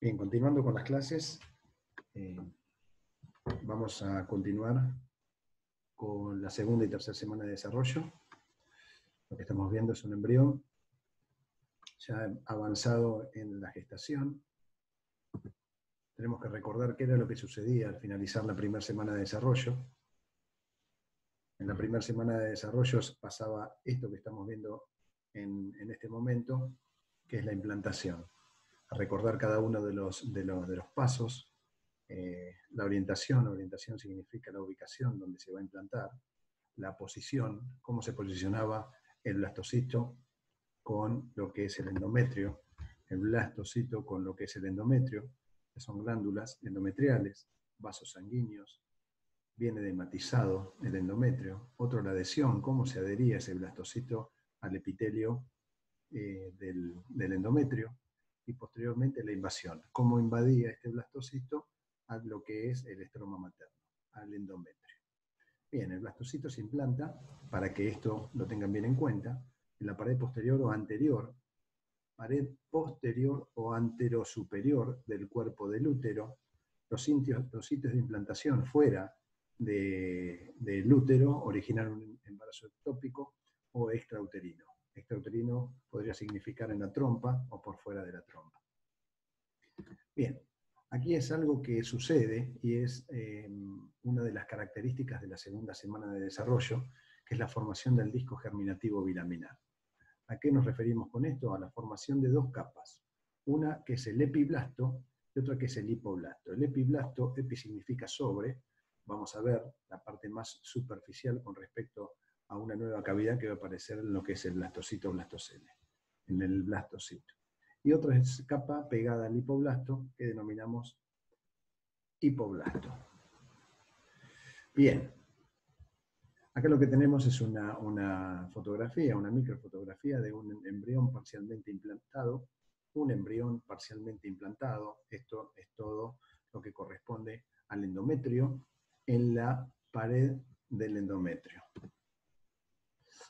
Bien, continuando con las clases, vamos a continuar con la segunda y tercera semana de desarrollo. Lo que estamos viendo es un embrión ya avanzado en la gestación. Tenemos que recordar qué era lo que sucedía al finalizar la primera semana de desarrollo. En la primera semana de desarrollo pasaba esto que estamos viendo en este momento, que es la implantación. A recordar cada uno de los pasos. La orientación significa la ubicación donde se va a implantar, la posición, cómo se posicionaba el blastocito con lo que es el endometrio, el blastocito con lo que es el endometrio, que son glándulas endometriales, vasos sanguíneos, viene dematizado el endometrio, otro la adhesión, cómo se adhería ese blastocito al epitelio del endometrio, y posteriormente la invasión, cómo invadía este blastocito a lo que es el estroma materno, al endometrio. Bien, el blastocito se implanta, para que esto lo tengan bien en cuenta, en la pared posterior o anterior, pared posterior o anterosuperior del cuerpo del útero. Los sitios de implantación fuera del útero originan un embarazo ectópico o extrauterino. Extrauterino podría significar en la trompa o por fuera de la trompa. Bien, aquí es algo que sucede y es una de las características de la segunda semana de desarrollo, que es la formación del disco germinativo bilaminar. ¿A qué nos referimos con esto? A la formación de dos capas. Una que es el epiblasto y otra que es el hipoblasto. El epiblasto, epi significa sobre, vamos a ver la parte más superficial con respecto a una nueva cavidad que va a aparecer en lo que es el blastocito o blastocele, en el blastocito. Y otra es capa pegada al hipoblasto, que denominamos hipoblasto. Bien, acá lo que tenemos es una fotografía, una microfotografía de un embrión parcialmente implantado. Un embrión parcialmente implantado, esto es todo lo que corresponde al endometrio en la pared del endometrio.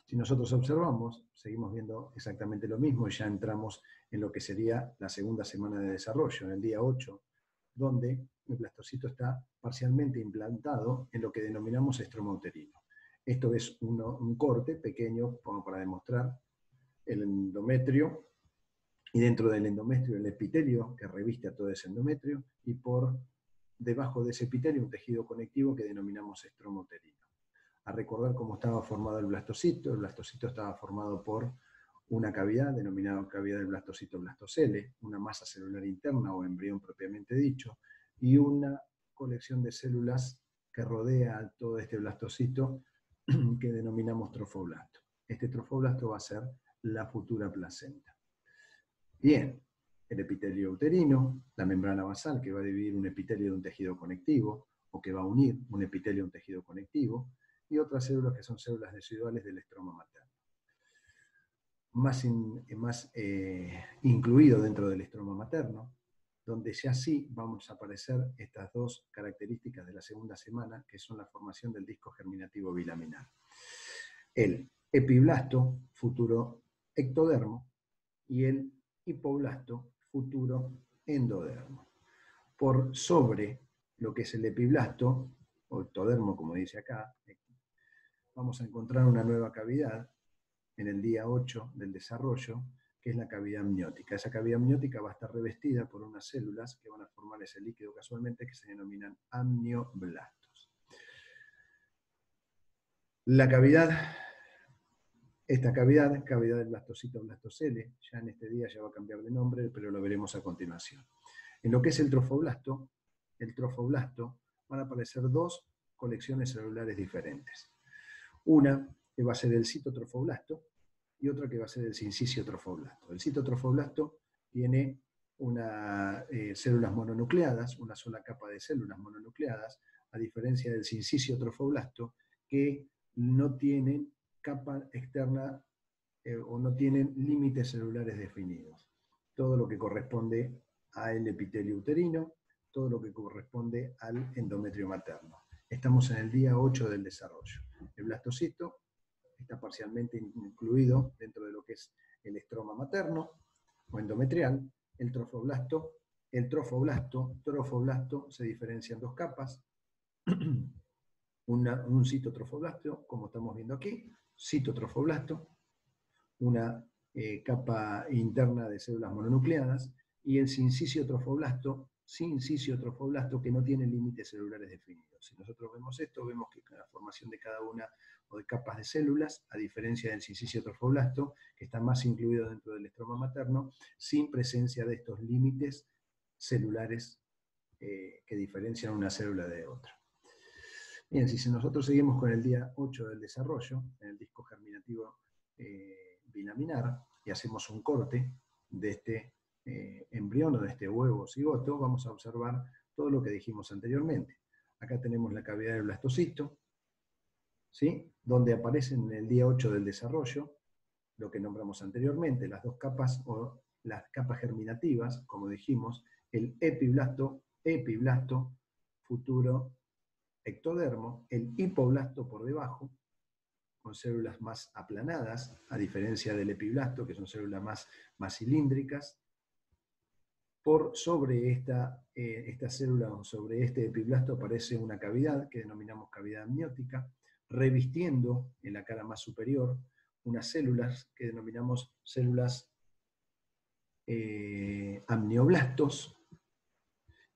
Si nosotros observamos, seguimos viendo exactamente lo mismo y ya entramos en lo que sería la segunda semana de desarrollo, en el día 8, donde el blastocito está parcialmente implantado en lo que denominamos estroma uterino. Esto es un corte pequeño como para demostrar el endometrio, y dentro del endometrio el epitelio que reviste a todo ese endometrio, y por debajo de ese epitelio un tejido conectivo que denominamos estroma uterino. A recordar cómo estaba formado el blastocito estaba formado por una cavidad denominada cavidad del blastocito blastocele, una masa celular interna o embrión propiamente dicho, y una colección de células que rodea a todo este blastocito que denominamos trofoblasto. Este trofoblasto va a ser la futura placenta. Bien, el epitelio uterino, la membrana basal que va a dividir un epitelio de un tejido conectivo, o que va a unir un epitelio a un tejido conectivo, y otras células que son células residuales del estroma materno. Más incluido dentro del estroma materno, donde ya sí vamos a aparecer estas dos características de la segunda semana, que son la formación del disco germinativo bilaminar. El epiblasto, futuro ectodermo, y el hipoblasto, futuro endodermo. Por sobre lo que es el epiblasto, o ectodermo como dice acá, vamos a encontrar una nueva cavidad en el día 8 del desarrollo, que es la cavidad amniótica. Esa cavidad amniótica va a estar revestida por unas células que van a formar ese líquido casualmente, que se denominan amnioblastos. La cavidad, esta cavidad del blastocito blastocele, ya en este día ya va a cambiar de nombre, pero lo veremos a continuación. En lo que es el trofoblasto van a aparecer dos colecciones celulares diferentes. Una que va a ser el citotrofoblasto y otra que va a ser el sinciciotrofoblasto. El citotrofoblasto tiene células mononucleadas, una sola capa de células mononucleadas, a diferencia del sinciciotrofoblasto, que no tienen capa externa o no tienen límites celulares definidos. Todo lo que corresponde al epitelio uterino, todo lo que corresponde al endometrio materno. Estamos en el día 8 del desarrollo. El blastocito está parcialmente incluido dentro de lo que es el estroma materno o endometrial. El trofoblasto el trofoblasto se diferencia en dos capas. Un citotrofoblasto, como estamos viendo aquí, citotrofoblasto, una capa interna de células mononucleadas, y el sincisiotrofoblasto que no tiene límites celulares definidos. Si nosotros vemos esto, vemos que la formación de cada una o de capas de células, a diferencia del sincisiotrofoblasto, que está más incluido dentro del estroma materno, sin presencia de estos límites celulares que diferencian una célula de otra. Bien, si nosotros seguimos con el día 8 del desarrollo, en el disco germinativo bilaminar, y hacemos un corte de este embrión o de este huevo cigoto, vamos a observar todo lo que dijimos anteriormente. Acá tenemos la cavidad del blastocisto, ¿sí? Donde aparecen en el día 8 del desarrollo lo que nombramos anteriormente, las dos capas o las capas germinativas, como dijimos, el epiblasto, futuro ectodermo, el hipoblasto por debajo, con células más aplanadas, a diferencia del epiblasto, que son células más cilíndricas. Por sobre esta célula o sobre este epiblasto aparece una cavidad que denominamos cavidad amniótica, revistiendo en la cara más superior unas células que denominamos células amnioblastos,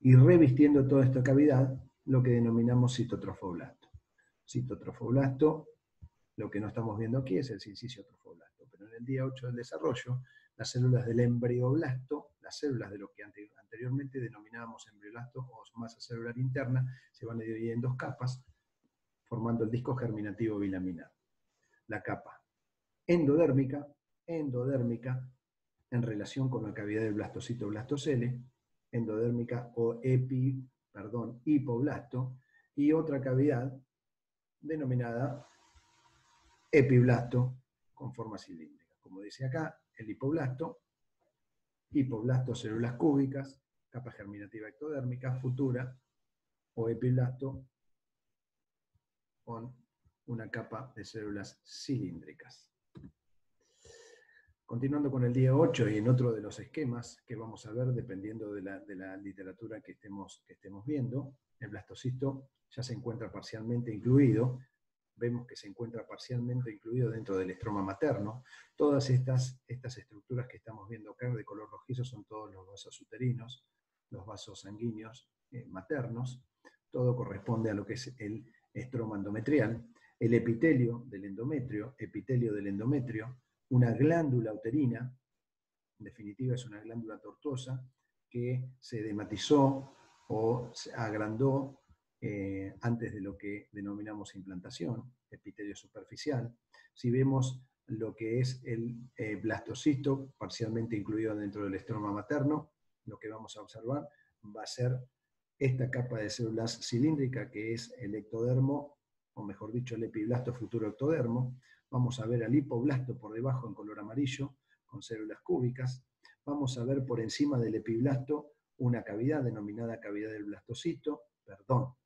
y revistiendo toda esta cavidad lo que denominamos citotrofoblasto. Citotrofoblasto, lo que no estamos viendo aquí es el sincisiotrofoblasto, pero en el día 8 del desarrollo, las células del embrioblasto, las células de lo que anteriormente denominábamos embrioblasto o masa celular interna, se van a dividir en dos capas, formando el disco germinativo bilaminar. La capa endodérmica en relación con la cavidad del blastocito blastocele, endodérmica o hipoblasto, y otra cavidad denominada epiblasto con forma cilíndrica. Como dice acá, el hipoblasto, células cúbicas, capa germinativa ectodérmica, futura, o epiblasto con una capa de células cilíndricas. Continuando con el día 8 y en otro de los esquemas que vamos a ver dependiendo de la literatura que estemos viendo, el blastocisto ya se encuentra parcialmente incluido. Vemos que se encuentra parcialmente incluido dentro del estroma materno. Todas estas estructuras que estamos viendo acá de color rojizo son todos los vasos uterinos, los vasos sanguíneos maternos. Todo corresponde a lo que es el estroma endometrial. El epitelio del endometrio, una glándula uterina, en definitiva es una glándula tortuosa, que se dematizó o se agrandó antes de lo que denominamos implantación, epitelio superficial. Si vemos lo que es el blastocisto, parcialmente incluido dentro del estroma materno, lo que vamos a observar va a ser esta capa de células cilíndrica que es el ectodermo, o mejor dicho, el epiblasto futuro ectodermo. Vamos a ver al hipoblasto por debajo en color amarillo, con células cúbicas. Vamos a ver por encima del epiblasto una cavidad denominada cavidad del blastocito,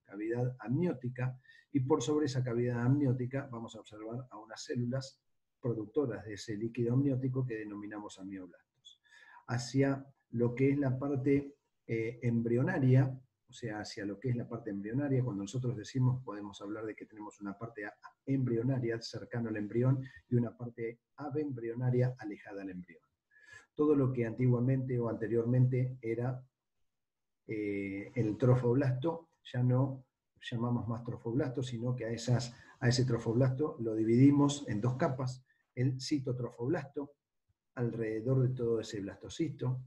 cavidad amniótica, y por sobre esa cavidad amniótica vamos a observar a unas células productoras de ese líquido amniótico que denominamos amioblastos. Hacia lo que es la parte embrionaria, o sea, hacia lo que es la parte embrionaria, cuando nosotros decimos, podemos hablar de que tenemos una parte embrionaria cercana al embrión y una parte abembrionaria alejada al embrión. Todo lo que antiguamente o anteriormente era el trofoblasto, ya no llamamos más trofoblasto, sino que a ese trofoblasto lo dividimos en dos capas, el citotrofoblasto, alrededor de todo ese blastocisto,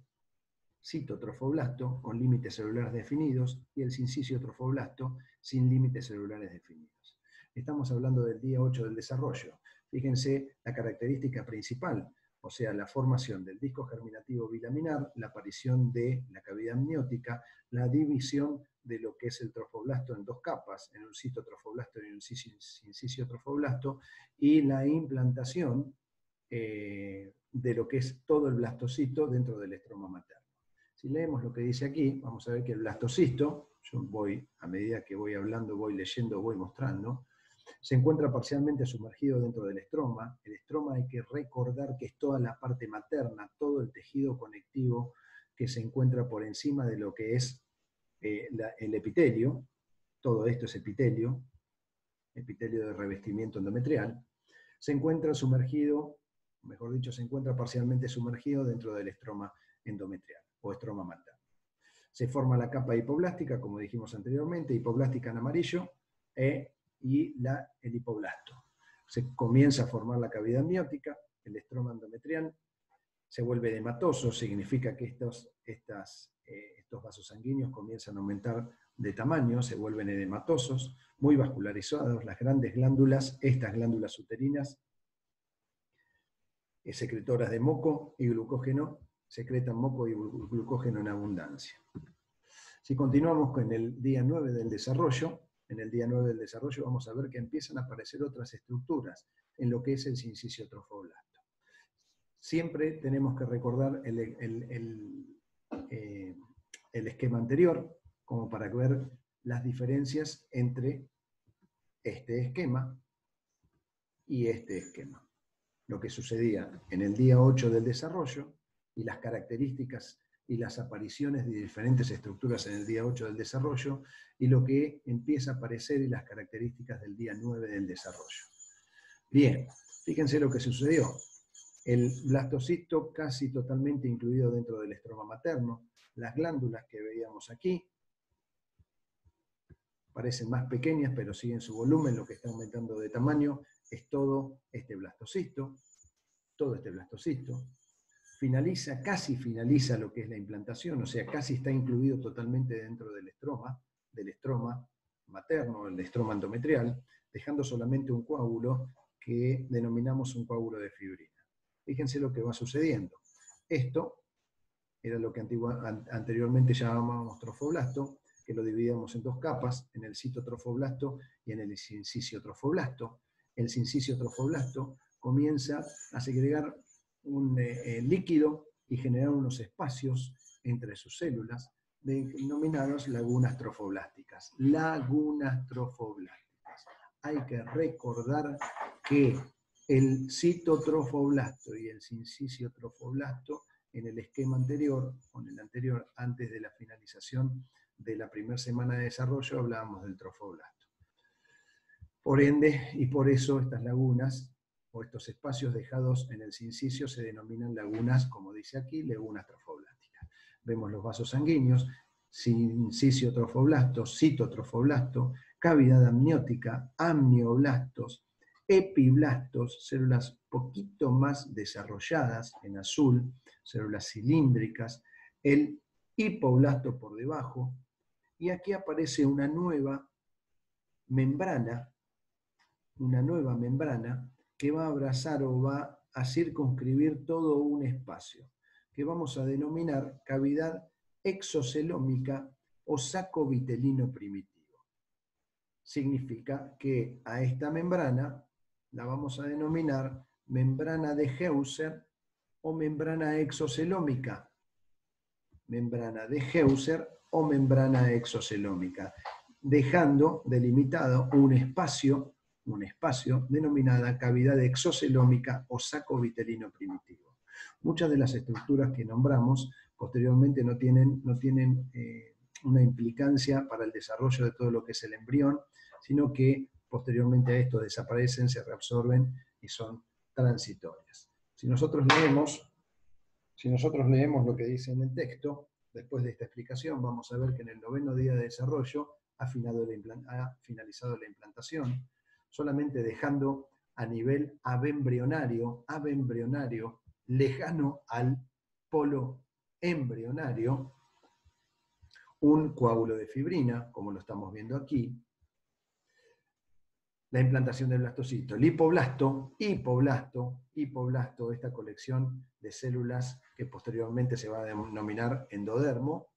citotrofoblasto, con límites celulares definidos, y el sincisiotrofoblasto, sin límites celulares definidos. Estamos hablando del día 8 del desarrollo. Fíjense la característica principal, o sea, la formación del disco germinativo bilaminar, la aparición de la cavidad amniótica, la división de lo que es el trofoblasto en dos capas, en un citotrofoblasto y un sincisiotrofoblasto, y la implantación de lo que es todo el blastocito dentro del estroma materno. Si leemos lo que dice aquí, vamos a ver que el blastocisto, yo voy, a medida que voy hablando, voy leyendo, voy mostrando, se encuentra parcialmente sumergido dentro del estroma. El estroma hay que recordar que es toda la parte materna, todo el tejido conectivo que se encuentra por encima de lo que es el epitelio. Todo esto es epitelio de revestimiento endometrial. Se encuentra sumergido, mejor dicho, se encuentra parcialmente sumergido dentro del estroma endometrial o estroma materno. Se forma la capa hipoblástica, como dijimos anteriormente, hipoblástica en amarillo, y el hipoblasto. Se comienza a formar la cavidad amniótica, el estroma endometrial se vuelve edematoso, significa que estos vasos sanguíneos comienzan a aumentar de tamaño, se vuelven edematosos, muy vascularizados, las grandes glándulas, estas glándulas uterinas, secretoras de moco y glucógeno, secretan moco y glucógeno en abundancia. Si continuamos con el día 9 del desarrollo, en el día 9 del desarrollo vamos a ver que empiezan a aparecer otras estructuras en lo que es el syncytio trofoblasto. Siempre tenemos que recordar el esquema anterior, como para ver las diferencias entre este esquema y este esquema. Lo que sucedía en el día 8 del desarrollo y las características y las apariciones de diferentes estructuras en el día 8 del desarrollo y lo que empieza a aparecer y las características del día 9 del desarrollo. Bien, fíjense lo que sucedió. El blastocisto casi totalmente incluido dentro del estroma materno. Las glándulas que veíamos aquí parecen más pequeñas, pero siguen su volumen. Lo que está aumentando de tamaño es todo este blastocisto. Todo este blastocisto. Casi finaliza lo que es la implantación, o sea, casi está incluido totalmente dentro del estroma materno, el estroma endometrial, dejando solamente un coágulo que denominamos un coágulo de fibrina. Fíjense lo que va sucediendo. Esto era lo que anteriormente llamábamos trofoblasto, que lo dividíamos en dos capas, en el citotrofoblasto y en el syncytio trofoblasto. El syncytio trofoblasto comienza a segregar un líquido y generar unos espacios entre sus células denominados lagunas trofoblásticas. Lagunas trofoblásticas. Hay que recordar que el citotrofoblasto y el syncytio trofoblasto en el esquema anterior, o en el anterior, antes de la finalización de la primera semana de desarrollo, hablábamos del trofoblasto. Por ende, y por eso estas lagunas, o estos espacios dejados en el syncytio se denominan lagunas, como dice aquí, lagunas trofoblásticas. Vemos los vasos sanguíneos, syncytio trofoblasto, citotrofoblasto, cavidad amniótica, amnioblastos, epiblastos, células poquito más desarrolladas en azul, células cilíndricas, el hipoblasto por debajo, y aquí aparece una nueva membrana que va a abrazar o va a circunscribir todo un espacio, que vamos a denominar cavidad exocelómica o saco vitelino primitivo. Significa que a esta membrana la vamos a denominar membrana de Heuser o membrana exocelómica. Membrana de Heuser o membrana exocelómica, dejando delimitado un espacio denominada cavidad exocelómica o saco vitelino primitivo. Muchas de las estructuras que nombramos posteriormente no tienen una implicancia para el desarrollo de todo lo que es el embrión, sino que posteriormente a esto desaparecen, se reabsorben y son transitorias. Si nosotros leemos lo que dice en el texto, después de esta explicación, vamos a ver que en el 9º día de desarrollo ha finalizado la implantación, solamente dejando a nivel abembrionario, lejano al polo embrionario, un coágulo de fibrina, como lo estamos viendo aquí, la implantación del blastocito. El hipoblasto, esta colección de células que posteriormente se va a denominar endodermo,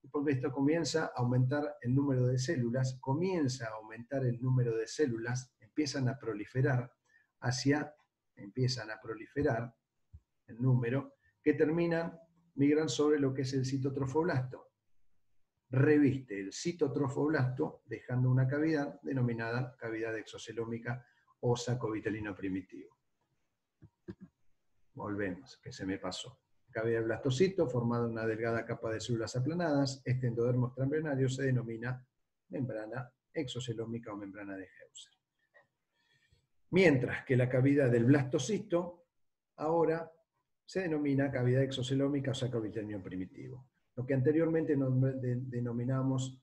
porque esto comienza a aumentar el número de células, empiezan a proliferar el número, que migran sobre lo que es el citotrofoblasto. Reviste el citotrofoblasto dejando una cavidad denominada cavidad exocelómica o saco vitelino primitivo. Volvemos, que se me pasó. cavidad del blastocito, formada una delgada capa de células aplanadas. Este endodermo extraembrionario se denomina membrana exocelómica o membrana de Heuser. Mientras que la cavidad del blastocito ahora se denomina cavidad exocelómica o sacroviteliano primitivo. Lo que anteriormente denominábamos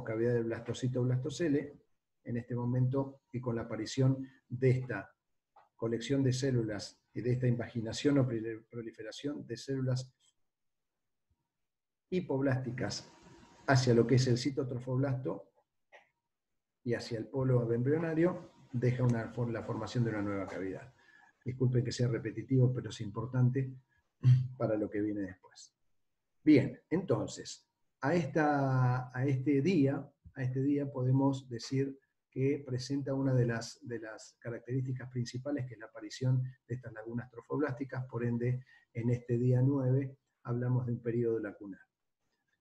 cavidad del blastocito o blastocele, en este momento, y con la aparición de esta colección de células y de esta invaginación o proliferación de células hipoblásticas hacia lo que es el citotrofoblasto y hacia el polo embrionario, deja la formación de una nueva cavidad. Disculpen que sea repetitivo, pero es importante para lo que viene después. Bien, entonces, a este día podemos decir que presenta una de las características principales, que es la aparición de estas lagunas trofoblásticas. Por ende, en este día 9 hablamos de un periodo lacunar.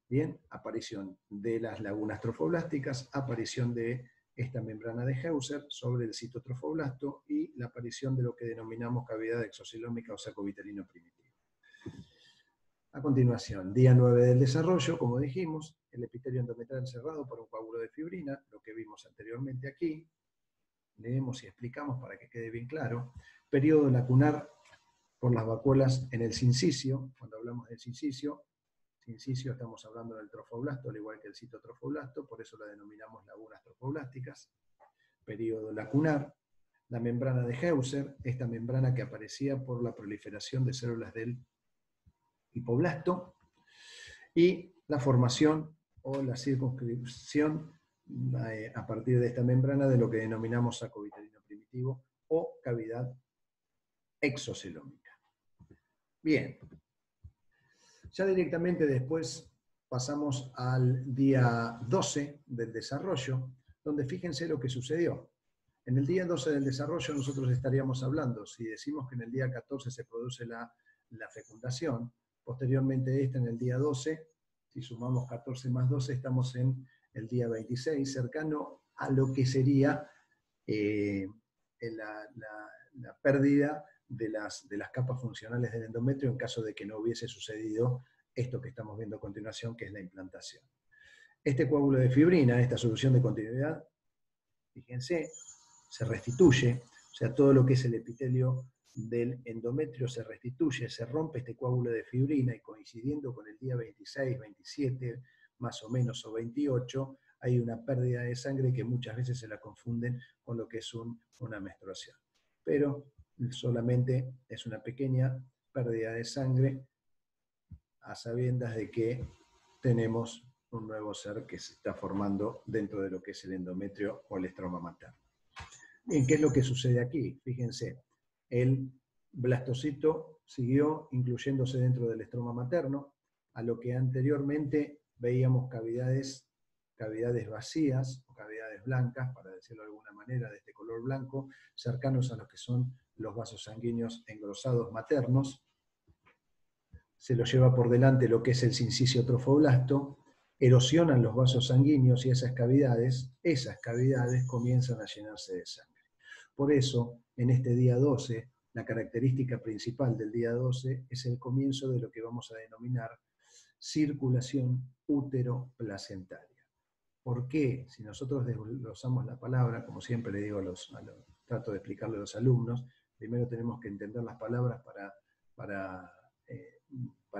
Bien, aparición de las lagunas trofoblásticas, aparición de esta membrana de Heuser sobre el citotrofoblasto y la aparición de lo que denominamos cavidad exocelómica o sacrovitelino primitivo. A continuación, día 9 del desarrollo, como dijimos, el epitelio endometrial cerrado por un coágulo de fibrina, lo que vimos anteriormente aquí. Leemos y explicamos para que quede bien claro. Periodo lacunar por las vacuolas en el sincicio. Cuando hablamos del sincicio estamos hablando del trofoblasto, al igual que el citotrofoblasto, por eso la denominamos lagunas trofoblásticas. Periodo lacunar. La membrana de Heuser, esta membrana que aparecía por la proliferación de células del hipoblasto, y la formación o la circunscripción a partir de esta membrana de lo que denominamos sacrovitelino primitivo o cavidad exocelómica. Bien, ya directamente después pasamos al día 12 del desarrollo, donde fíjense lo que sucedió. En el día 12 del desarrollo nosotros estaríamos hablando, si decimos que en el día 14 se produce la fecundación, posteriormente esta en el día 12, si sumamos 14 más 12, estamos en el día 26, cercano a lo que sería la pérdida de las capas funcionales del endometrio en caso de que no hubiese sucedido esto que estamos viendo a continuación, que es la implantación. Este coágulo de fibrina, esta solución de continuidad, fíjense, se restituye, o sea, todo lo que es el epitelio del endometrio se restituye, se rompe este coágulo de fibrina y coincidiendo con el día 26, 27, más o menos, o 28, hay una pérdida de sangre que muchas veces se la confunden con lo que es una menstruación. Pero solamente es una pequeña pérdida de sangre a sabiendas de que tenemos un nuevo ser que se está formando dentro de lo que es el endometrio o el estroma materno. Bien, ¿qué es lo que sucede aquí? Fíjense, el blastocito siguió incluyéndose dentro del estroma materno, a lo que anteriormente veíamos cavidades vacías o cavidades blancas, para decirlo de alguna manera, de este color blanco, cercanos a los que son los vasos sanguíneos engrosados maternos. Se lo lleva por delante lo que es el sincicio trofoblasto, erosionan los vasos sanguíneos y esas cavidades comienzan a llenarse de sangre. Por eso, en este día 12, la característica principal del día 12 es el comienzo de lo que vamos a denominar circulación útero-placentaria. ¿Por qué? Si nosotros desglosamos la palabra, como siempre le digo trato de explicarle a los alumnos, primero tenemos que entender las palabras para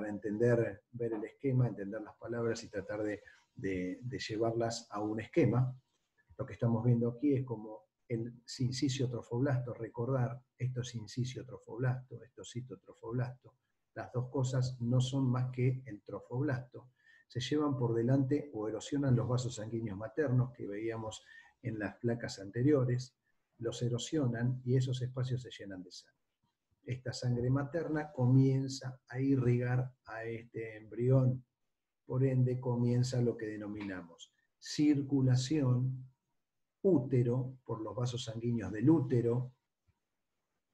entender, ver el esquema, entender las palabras y tratar de llevarlas a un esquema. Lo que estamos viendo aquí es como el sincicio trofoblasto, recordar, esto es sincicio trofoblasto, esto es citotrofoblasto. Las dos cosas no son más que el trofoblasto. Se llevan por delante o erosionan los vasos sanguíneos maternos que veíamos en las placas anteriores, los erosionan y esos espacios se llenan de sangre. Esta sangre materna comienza a irrigar a este embrión, por ende comienza lo que denominamos circulación útero, por los vasos sanguíneos del útero,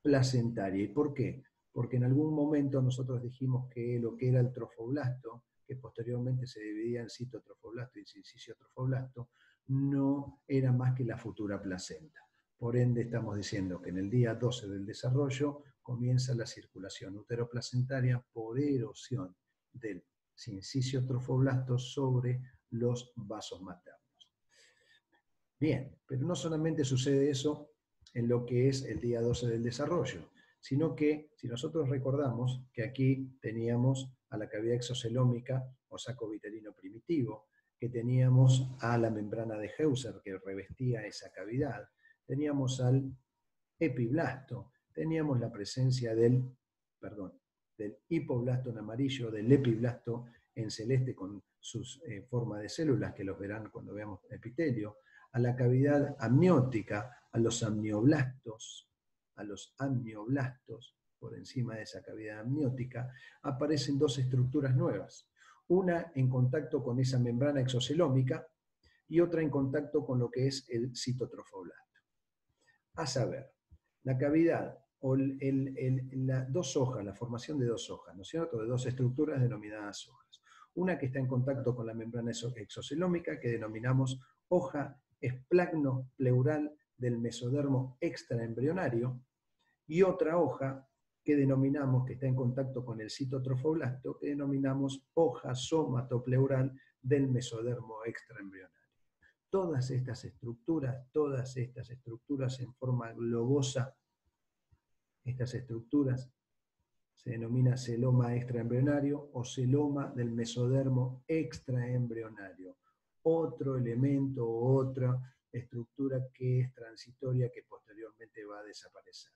placentaria. ¿Y por qué? Porque en algún momento nosotros dijimos que lo que era el trofoblasto, que posteriormente se dividía en citotrofoblasto y sincicio trofoblasto, no era más que la futura placenta. Por ende, estamos diciendo que en el día 12 del desarrollo comienza la circulación uteroplacentaria por erosión del sincicio trofoblasto sobre los vasos maternos. Bien, pero no solamente sucede eso en lo que es el día 12 del desarrollo, sino que si nosotros recordamos que aquí teníamos a la cavidad exocelómica o saco vitelino primitivo, que teníamos a la membrana de Heuser que revestía esa cavidad, teníamos al epiblasto, teníamos la presencia del hipoblasto en amarillo, del epiblasto en celeste con sus formas de células, que los verán cuando veamos epitelio, a la cavidad amniótica, a los amnioblastos, por encima de esa cavidad amniótica, aparecen dos estructuras nuevas. Una en contacto con esa membrana exocelómica y otra en contacto con lo que es el citotrofoblasto. A saber, la cavidad o dos hojas, la formación de dos hojas, ¿no es cierto?, de dos estructuras denominadas hojas. Una que está en contacto con la membrana exocelómica, que denominamos hoja esplagno-pleural del mesodermo extraembrionario, y otra hoja que denominamos, que está en contacto con el citotrofoblasto, que denominamos hoja somatopleural del mesodermo extraembrionario. Todas estas estructuras en forma globosa, estas estructuras se denomina celoma extraembrionario o celoma del mesodermo extraembrionario. Otro elemento o otra estructura que es transitoria, que posteriormente va a desaparecer.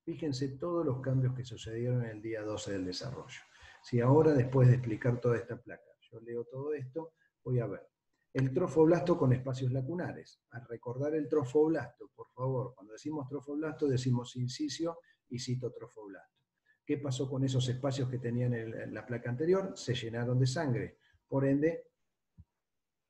Fíjense todos los cambios que sucedieron en el día 12 del desarrollo. Si ahora, después de explicar toda esta placa, yo leo todo esto, voy a ver el trofoblasto con espacios lacunares. Al recordar el trofoblasto, por favor, cuando decimos trofoblasto, decimos inciso y citotrofoblasto. ¿Qué pasó con esos espacios que tenían en la placa anterior? Se llenaron de sangre. Por ende,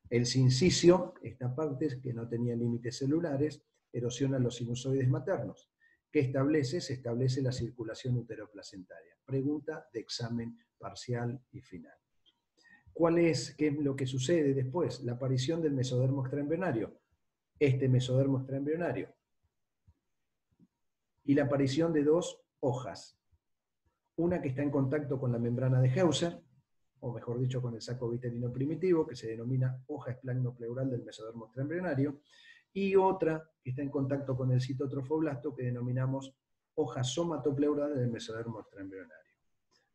el sincicio, esta parte que no tenía límites celulares, erosiona los sinusoides maternos. ¿Qué establece? Se establece la circulación uteroplacentaria. Pregunta de examen parcial y final. ¿Qué es lo que sucede después? La aparición del mesodermo extraembrionario. Este mesodermo extraembrionario. Y la aparición de dos hojas. Una que está en contacto con la membrana de Heuser, o mejor dicho, con el saco vitelino primitivo, que se denomina hoja esplagnopleural del mesodermo extraembrionario, y otra que está en contacto con el citotrofoblasto, que denominamos hoja somatopleural del mesodermo extraembrionario.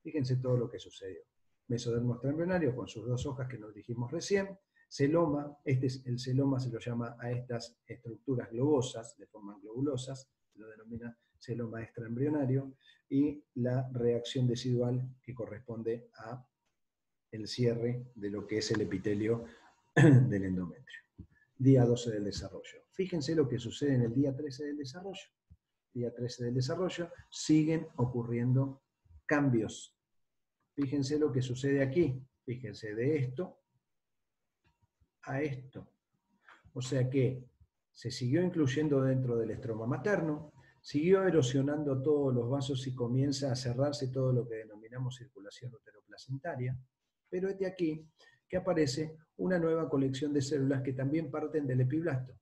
Fíjense todo lo que sucedió. Mesodermo extraembrionario con sus dos hojas que nos dijimos recién, celoma, el celoma se lo llama a estas estructuras globosas, de forma globulosas, se lo denomina celoma extraembrionario, y la reacción decidual que corresponde a el cierre de lo que es el epitelio del endometrio. Día 12 del desarrollo. Fíjense lo que sucede en el día 13 del desarrollo. Día 13 del desarrollo siguen ocurriendo cambios. Fíjense lo que sucede aquí. Fíjense de esto a esto. O sea que se siguió incluyendo dentro del estroma materno, siguió erosionando todos los vasos y comienza a cerrarse todo lo que denominamos circulación uteroplacentaria, pero es de aquí que aparece una nueva colección de células que también parten del epiblasto,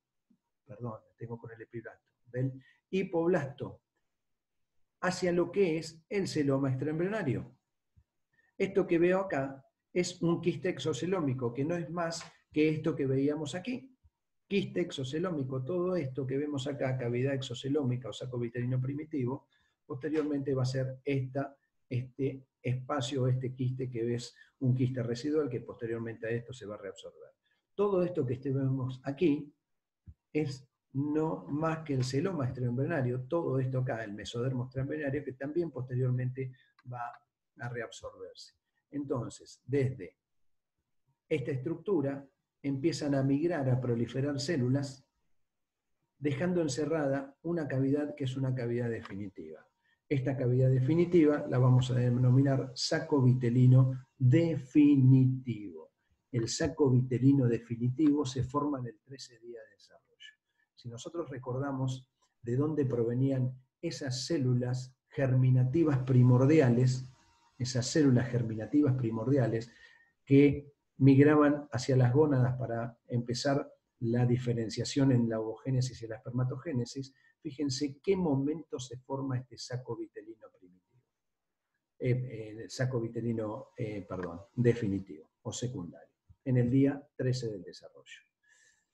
tengo con el epiblasto, del hipoblasto, hacia lo que es el celoma extraembrionario. Esto que veo acá es un quiste exocelómico, que no es más que esto que veíamos aquí. Quiste exocelómico, todo esto que vemos acá, cavidad exocelómica o saco vitelino primitivo, posteriormente va a ser este espacio, este quiste que ves un quiste residual que posteriormente a esto se va a reabsorber. Todo esto que vemos aquí es no más que el celoma extraembrionario, todo esto acá, el mesodermo extraembrionario, que también posteriormente va a reabsorberse. Entonces, desde esta estructura empiezan a migrar, a proliferar células, dejando encerrada una cavidad que es una cavidad definitiva. Esta cavidad definitiva la vamos a denominar saco vitelino definitivo. El saco vitelino definitivo se forma en el 13 día de desarrollo. Si nosotros recordamos de dónde provenían esas células germinativas primordiales, que migraban hacia las gónadas para empezar la diferenciación en la ovogénesis y la espermatogénesis, fíjense qué momento se forma este saco vitelino primitivo. Saco vitelino, definitivo o secundario, en el día 13 del desarrollo.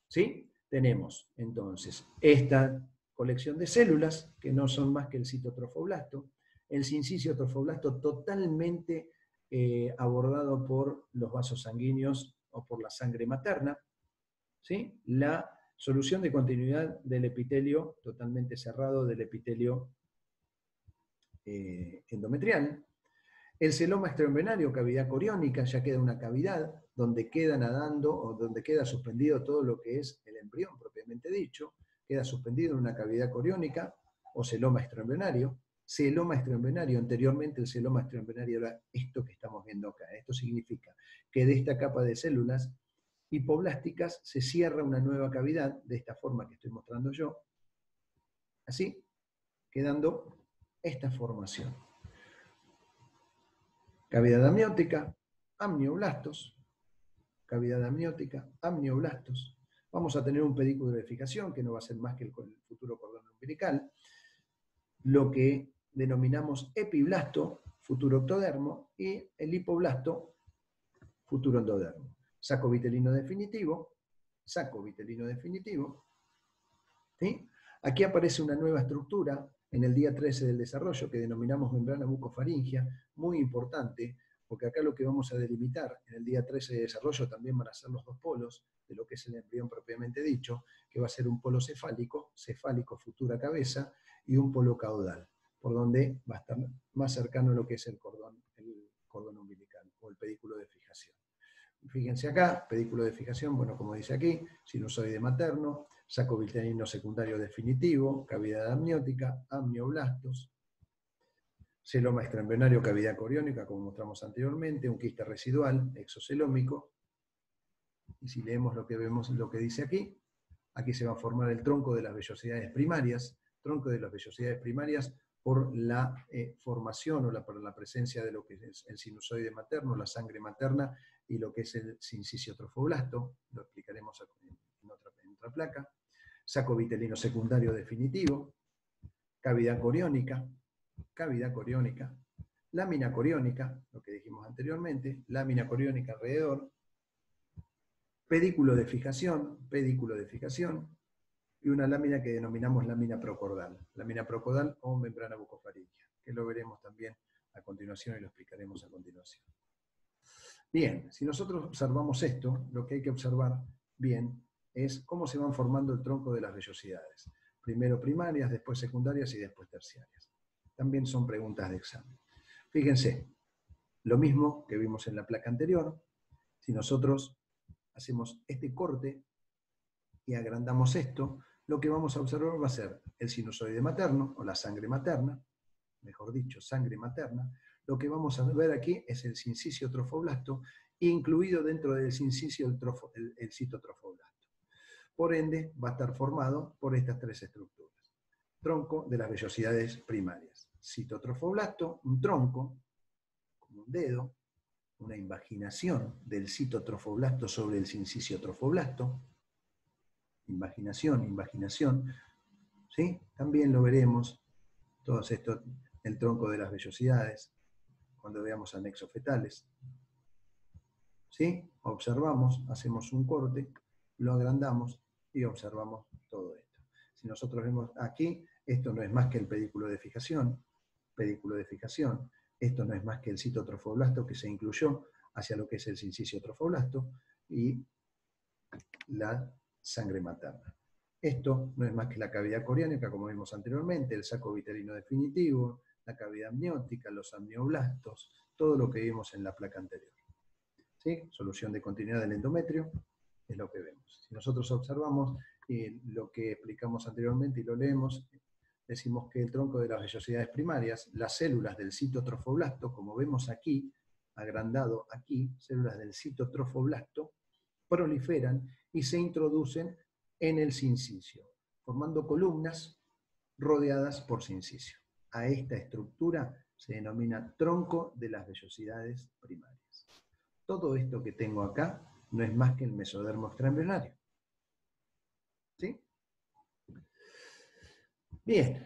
¿Sí? Tenemos entonces esta colección de células, que no son más que el citotrofoblasto, el sincisio trofoblasto totalmente abordado por los vasos sanguíneos o por la sangre materna, ¿sí? La solución de continuidad del epitelio totalmente cerrado, del epitelio endometrial, el celoma extraembrionario, cavidad coriónica, ya queda una cavidad donde queda nadando o donde queda suspendido todo lo que es el embrión propiamente dicho, queda suspendido en una cavidad coriónica o celoma extraembrionario. Celoma extraembrionario, anteriormente el celoma extraembrionario era esto que estamos viendo acá. Esto significa que de esta capa de células hipoblásticas se cierra una nueva cavidad, de esta forma que estoy mostrando yo, así, quedando esta formación. Cavidad amniótica, amnioblastos, cavidad amniótica, amnioblastos. Vamos a tener un pedículo de fijación, que no va a ser más que el futuro cordón umbilical, lo que denominamos epiblasto, futuro ectodermo, y el hipoblasto, futuro endodermo. Saco vitelino definitivo, ¿sí? Aquí aparece una nueva estructura en el día 13 del desarrollo que denominamos membrana bucofaringea, muy importante, porque acá lo que vamos a delimitar en el día 13 de desarrollo también van a ser los dos polos de lo que es el embrión propiamente dicho, que va a ser un polo cefálico, futura cabeza, y un polo caudal, por donde va a estar más cercano a lo que es el cordón umbilical o el pedículo de fijación. Fíjense acá, pedículo de fijación, bueno, como dice aquí, sinusoide materno, saco vitelino secundario definitivo, cavidad amniótica, amnioblastos, celoma extraembrionario, cavidad coriónica, como mostramos anteriormente, un quiste residual, exocelómico, y si leemos lo que vemos, lo que dice aquí se va a formar el tronco de las vellosidades primarias, por la formación o por la presencia de lo que es el sinusoide materno, la sangre materna, y lo que es el sincisio trofoblasto, lo explicaremos en otra placa, saco vitelino secundario definitivo, cavidad coriónica, lámina coriónica, lo que dijimos anteriormente, lámina coriónica alrededor, pedículo de fijación, y una lámina que denominamos lámina procordal o membrana bucofaringea, que lo veremos también a continuación y lo explicaremos a continuación. Bien, si nosotros observamos esto, lo que hay que observar bien es cómo se van formando el tronco de las vellosidades. Primero primarias, después secundarias y después terciarias. También son preguntas de examen. Fíjense, lo mismo que vimos en la placa anterior, si nosotros hacemos este corte y agrandamos esto, lo que vamos a observar va a ser el sinusoide materno, o la sangre materna, mejor dicho, sangre materna. Lo que vamos a ver aquí es el sincisio trofoblasto, incluido dentro del sincisio el citotrofoblasto. Por ende, va a estar formado por estas tres estructuras. Tronco de las vellosidades primarias. Citotrofoblasto, un tronco, como un dedo, una invaginación del citotrofoblasto sobre el sincisio trofoblasto. Invaginación, ¿sí? También lo veremos, todo esto, el tronco de las vellosidades, cuando veamos anexos fetales. ¿Sí? Observamos, hacemos un corte, lo agrandamos y observamos todo esto. Si nosotros vemos aquí, esto no es más que el pedículo de fijación, esto no es más que el citotrofoblasto que se incluyó hacia lo que es el sincisio trofoblasto y la sangre materna. Esto no es más que la cavidad coriónica, como vimos anteriormente, el saco vitelino definitivo, la cavidad amniótica, los amnioblastos, todo lo que vimos en la placa anterior. ¿Sí? Solución de continuidad del endometrio es lo que vemos. Si nosotros observamos lo que explicamos anteriormente y lo leemos, decimos que el tronco de las vellosidades primarias, las células del citotrofoblasto, como vemos aquí, agrandado aquí, células del citotrofoblasto, proliferan y se introducen en el sincisio, formando columnas rodeadas por sincisio. A esta estructura se denomina tronco de las vellosidades primarias. Todo esto que tengo acá no es más que el mesodermo extraembrionario. ¿Sí? Bien,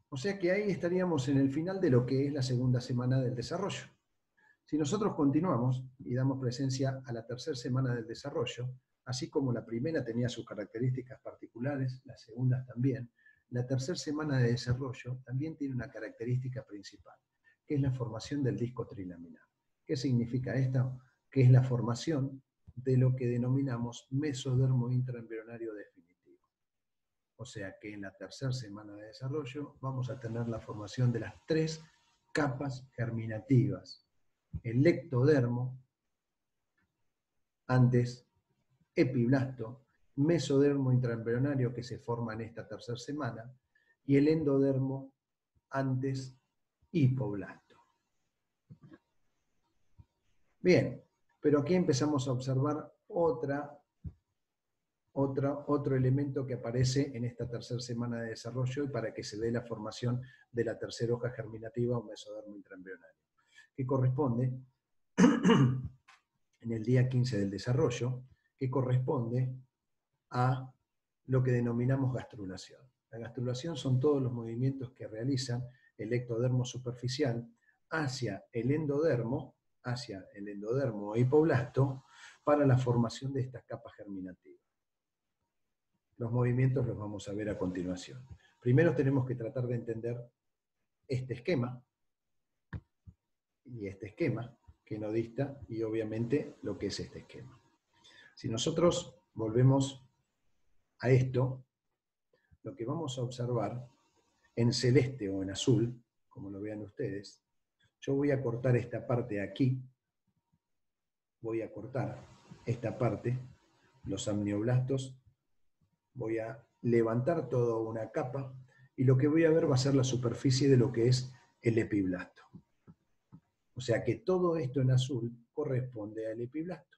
o sea que ahí estaríamos en el final de lo que es la segunda semana del desarrollo. Si nosotros continuamos y damos presencia a la tercera semana del desarrollo, así como la primera tenía sus características particulares, la segunda también, la tercera semana de desarrollo también tiene una característica principal, que es la formación del disco trilaminar. ¿Qué significa esto? Que es la formación de lo que denominamos mesodermo intraembrionario definitivo. O sea que en la tercera semana de desarrollo vamos a tener la formación de las 3 capas germinativas. El ectodermo, antes epiblasto, mesodermo intraembrionario que se forma en esta tercera semana, y el endodermo, antes hipoblasto. Bien, pero aquí empezamos a observar otro elemento que aparece en esta tercera semana de desarrollo y para que se dé la formación de la tercera hoja germinativa o mesodermo intraembrionario, que corresponde en el día 15 del desarrollo, que corresponde a lo que denominamos gastrulación. La gastrulación son todos los movimientos que realizan el ectodermo superficial hacia el endodermo o hipoblasto para la formación de estas capas germinativas. Los movimientos los vamos a ver a continuación. Primero tenemos que tratar de entender este esquema y este esquema que no dista y obviamente lo que es este esquema. Si nosotros volvemos a esto, lo que vamos a observar en celeste o en azul, como lo vean ustedes, yo voy a cortar esta parte aquí, voy a cortar esta parte, los amnioblastos, voy a levantar toda una capa y lo que voy a ver va a ser la superficie de lo que es el epiblasto. O sea que todo esto en azul corresponde al epiblasto.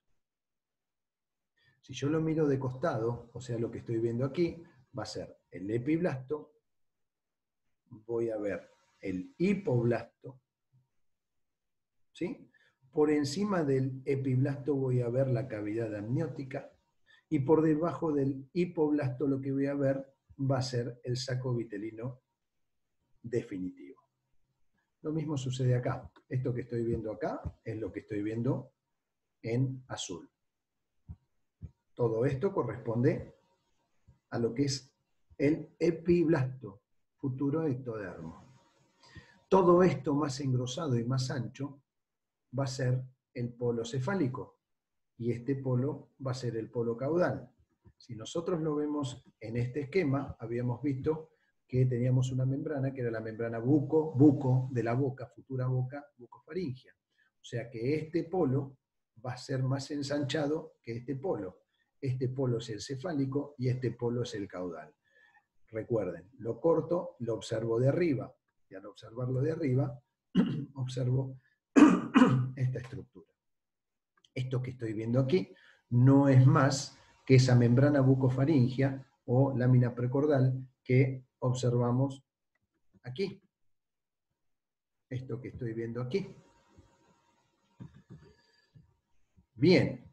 Si yo lo miro de costado, o sea lo que estoy viendo aquí, va a ser el epiblasto, voy a ver el hipoblasto, ¿sí? Por encima del epiblasto voy a ver la cavidad amniótica y por debajo del hipoblasto lo que voy a ver va a ser el saco vitelino definitivo. Lo mismo sucede acá. Esto que estoy viendo acá es lo que estoy viendo en azul. Todo esto corresponde a lo que es el epiblasto, futuro ectodermo. Todo esto más engrosado y más ancho va a ser el polo cefálico y este polo va a ser el polo caudal. Si nosotros lo vemos en este esquema, habíamos visto que teníamos una membrana que era la membrana buco de la boca, futura boca bucofaringia. O sea que este polo va a ser más ensanchado que este polo. Este polo es el cefálico y este polo es el caudal. Recuerden, lo corto, lo observo de arriba, y al observarlo de arriba, observo esta estructura. Esto que estoy viendo aquí no es más que esa membrana bucofaringia o lámina precordal que observamos aquí. Esto que estoy viendo aquí. Bien,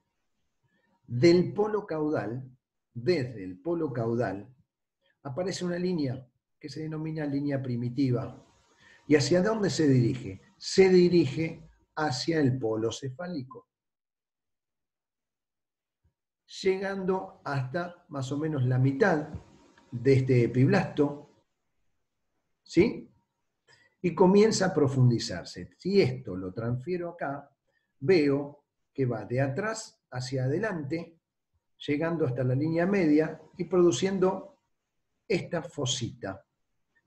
del polo caudal, desde el polo caudal, aparece una línea que se denomina línea primitiva. ¿Y hacia dónde se dirige? Se dirige hacia el polo cefálico, llegando hasta más o menos la mitad de este epiblasto, ¿sí? Y comienza a profundizarse. Si esto lo transfiero acá, veo que va de atrás hacia adelante, llegando hasta la línea media y produciendo esta fosita,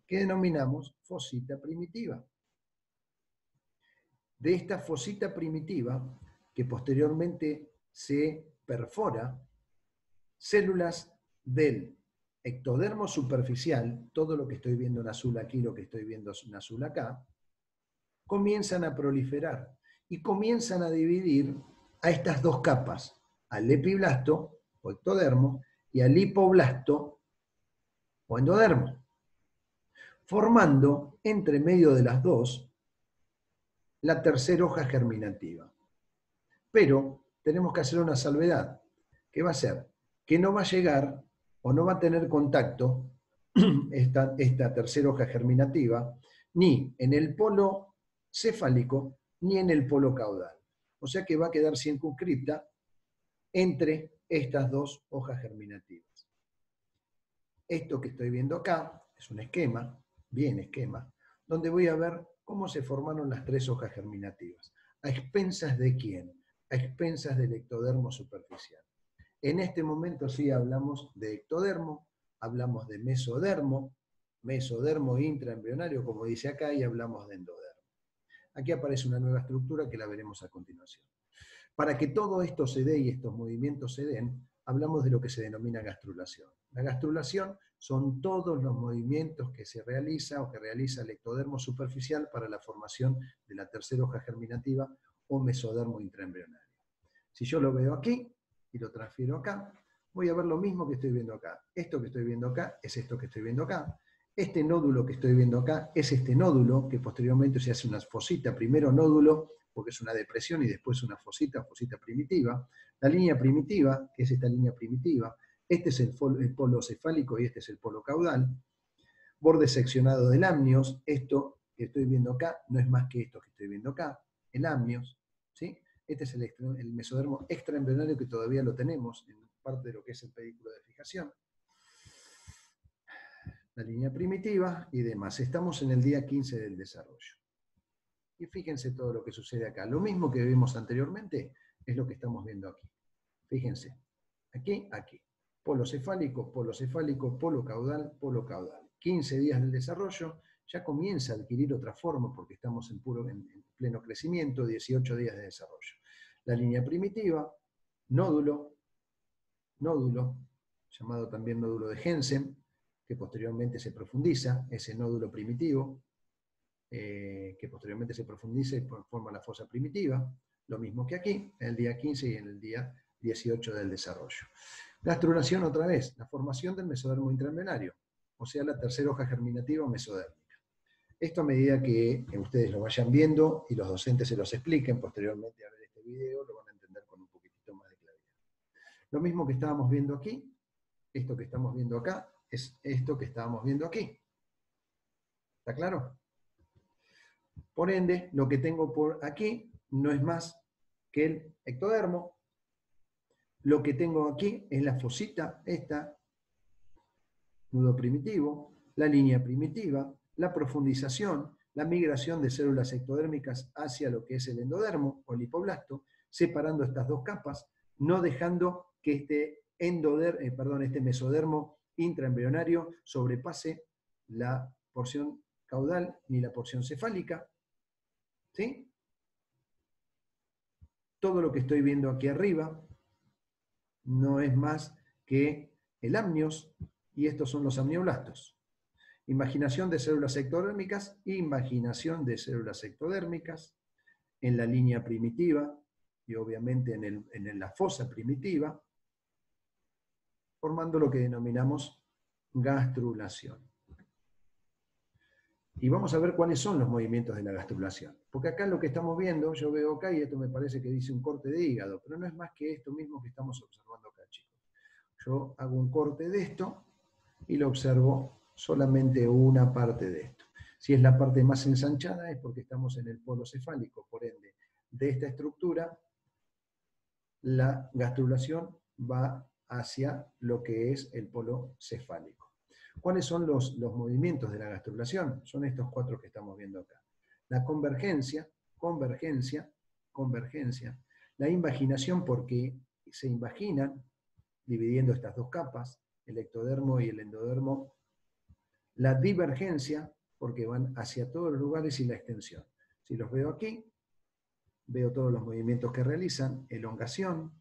que denominamos fosita primitiva. De esta fosita primitiva, que posteriormente se perfora, células del ectodermo superficial, todo lo que estoy viendo en azul aquí, lo que estoy viendo en azul acá, comienzan a proliferar y comienzan a dividir a estas dos capas, al epiblasto o ectodermo y al hipoblasto o endodermo, formando entre medio de las dos la tercera hoja germinativa. Pero tenemos que hacer una salvedad, que va a ser que no va a llegar o no va a tener contacto esta tercera hoja germinativa ni en el polo cefálico ni en el polo caudal. O sea que va a quedar circunscripta entre estas dos hojas germinativas. Esto que estoy viendo acá es un esquema, bien esquema, donde voy a ver cómo se formaron las tres hojas germinativas. ¿A expensas de quién? A expensas del ectodermo superficial. En este momento sí hablamos de ectodermo, hablamos de mesodermo, mesodermo intraembrionario, como dice acá, y hablamos de endodermo. Aquí aparece una nueva estructura que la veremos a continuación. Para que todo esto se dé y estos movimientos se den, hablamos de lo que se denomina gastrulación. La gastrulación son todos los movimientos que se realiza o que realiza el ectodermo superficial para la formación de la tercera hoja germinativa o mesodermo intraembrionario. Si yo lo veo aquí y lo transfiero acá, voy a ver lo mismo que estoy viendo acá. Esto que estoy viendo acá es esto que estoy viendo acá. Este nódulo que estoy viendo acá es este nódulo que posteriormente se hace una fosita, primero nódulo, porque es una depresión, y después una fosita, fosita primitiva. La línea primitiva, que es esta línea primitiva, este es el polo cefálico y este es el polo caudal. Borde seccionado del amnios, esto que estoy viendo acá no es más que esto que estoy viendo acá, el amnios, ¿sí? Este es el mesodermo extraembrionario que todavía lo tenemos en parte de lo que es el pedículo de fijación. La línea primitiva y demás. Estamos en el día 15 del desarrollo. Y fíjense todo lo que sucede acá. Lo mismo que vimos anteriormente es lo que estamos viendo aquí. Fíjense. Aquí, aquí. Polo cefálico, polo caudal, polo caudal. 15 días del desarrollo, ya comienza a adquirir otra forma porque estamos en pleno crecimiento, 18 días de desarrollo. La línea primitiva, nódulo, llamado también nódulo de Jensen, que posteriormente se profundiza, ese nódulo primitivo, que posteriormente se profundiza y forma la fosa primitiva, lo mismo que aquí, en el día 15 y en el día 18 del desarrollo. Gastrulación otra vez, la formación del mesodermo intraembrionario, o sea, la tercera hoja germinativa mesodérmica. Esto a medida que ustedes lo vayan viendo y los docentes se los expliquen posteriormente a ver este video, lo van a entender con un poquitito más de claridad. Lo mismo que estábamos viendo aquí, esto que estamos viendo acá, es esto que estábamos viendo aquí. ¿Está claro? Por ende, lo que tengo por aquí no es más que el ectodermo. Lo que tengo aquí es la fosita, esta, nudo primitivo, la línea primitiva, la profundización, la migración de células ectodérmicas hacia lo que es el endodermo o el hipoblasto, separando estas dos capas, no dejando que este mesodermo intraembrionario sobrepase la porción caudal ni la porción cefálica. ¿Sí? Todo lo que estoy viendo aquí arriba no es más que el amnios, y estos son los amnioblastos. Imaginación de células ectodérmicas, imaginación de células ectodérmicas en la línea primitiva y obviamente en la fosa primitiva, formando lo que denominamos gastrulación. Y vamos a ver cuáles son los movimientos de la gastrulación. Porque acá lo que estamos viendo, yo veo acá, y esto me parece que dice un corte de hígado, pero no es más que esto mismo que estamos observando acá, chicos. Yo hago un corte de esto y lo observo solamente una parte de esto. Si es la parte más ensanchada es porque estamos en el polo cefálico, por ende, de esta estructura, la gastrulación va hacia lo que es el polo cefálico. ¿Cuáles son los movimientos de la gastrulación? Son estos cuatro que estamos viendo acá. La convergencia, convergencia, convergencia. La invaginación, porque se invaginan, dividiendo estas dos capas, el ectodermo y el endodermo. La divergencia, porque van hacia todos los lugares, y la extensión. Si los veo aquí, veo todos los movimientos que realizan, elongación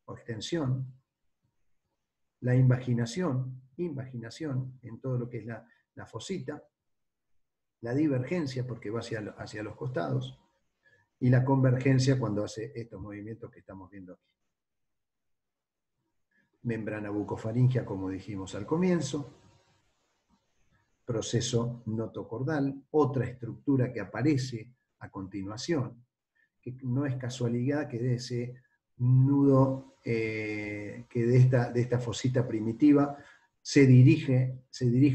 o extensión, la invaginación en todo lo que es la fosita, la divergencia porque va hacia los costados, y la convergencia cuando hace estos movimientos que estamos viendo aquí. Membrana bucofaringea, como dijimos al comienzo, proceso notocordal, otra estructura que aparece a continuación, que no es casualidad que dé ese nudo que de esta fosita primitiva se dirige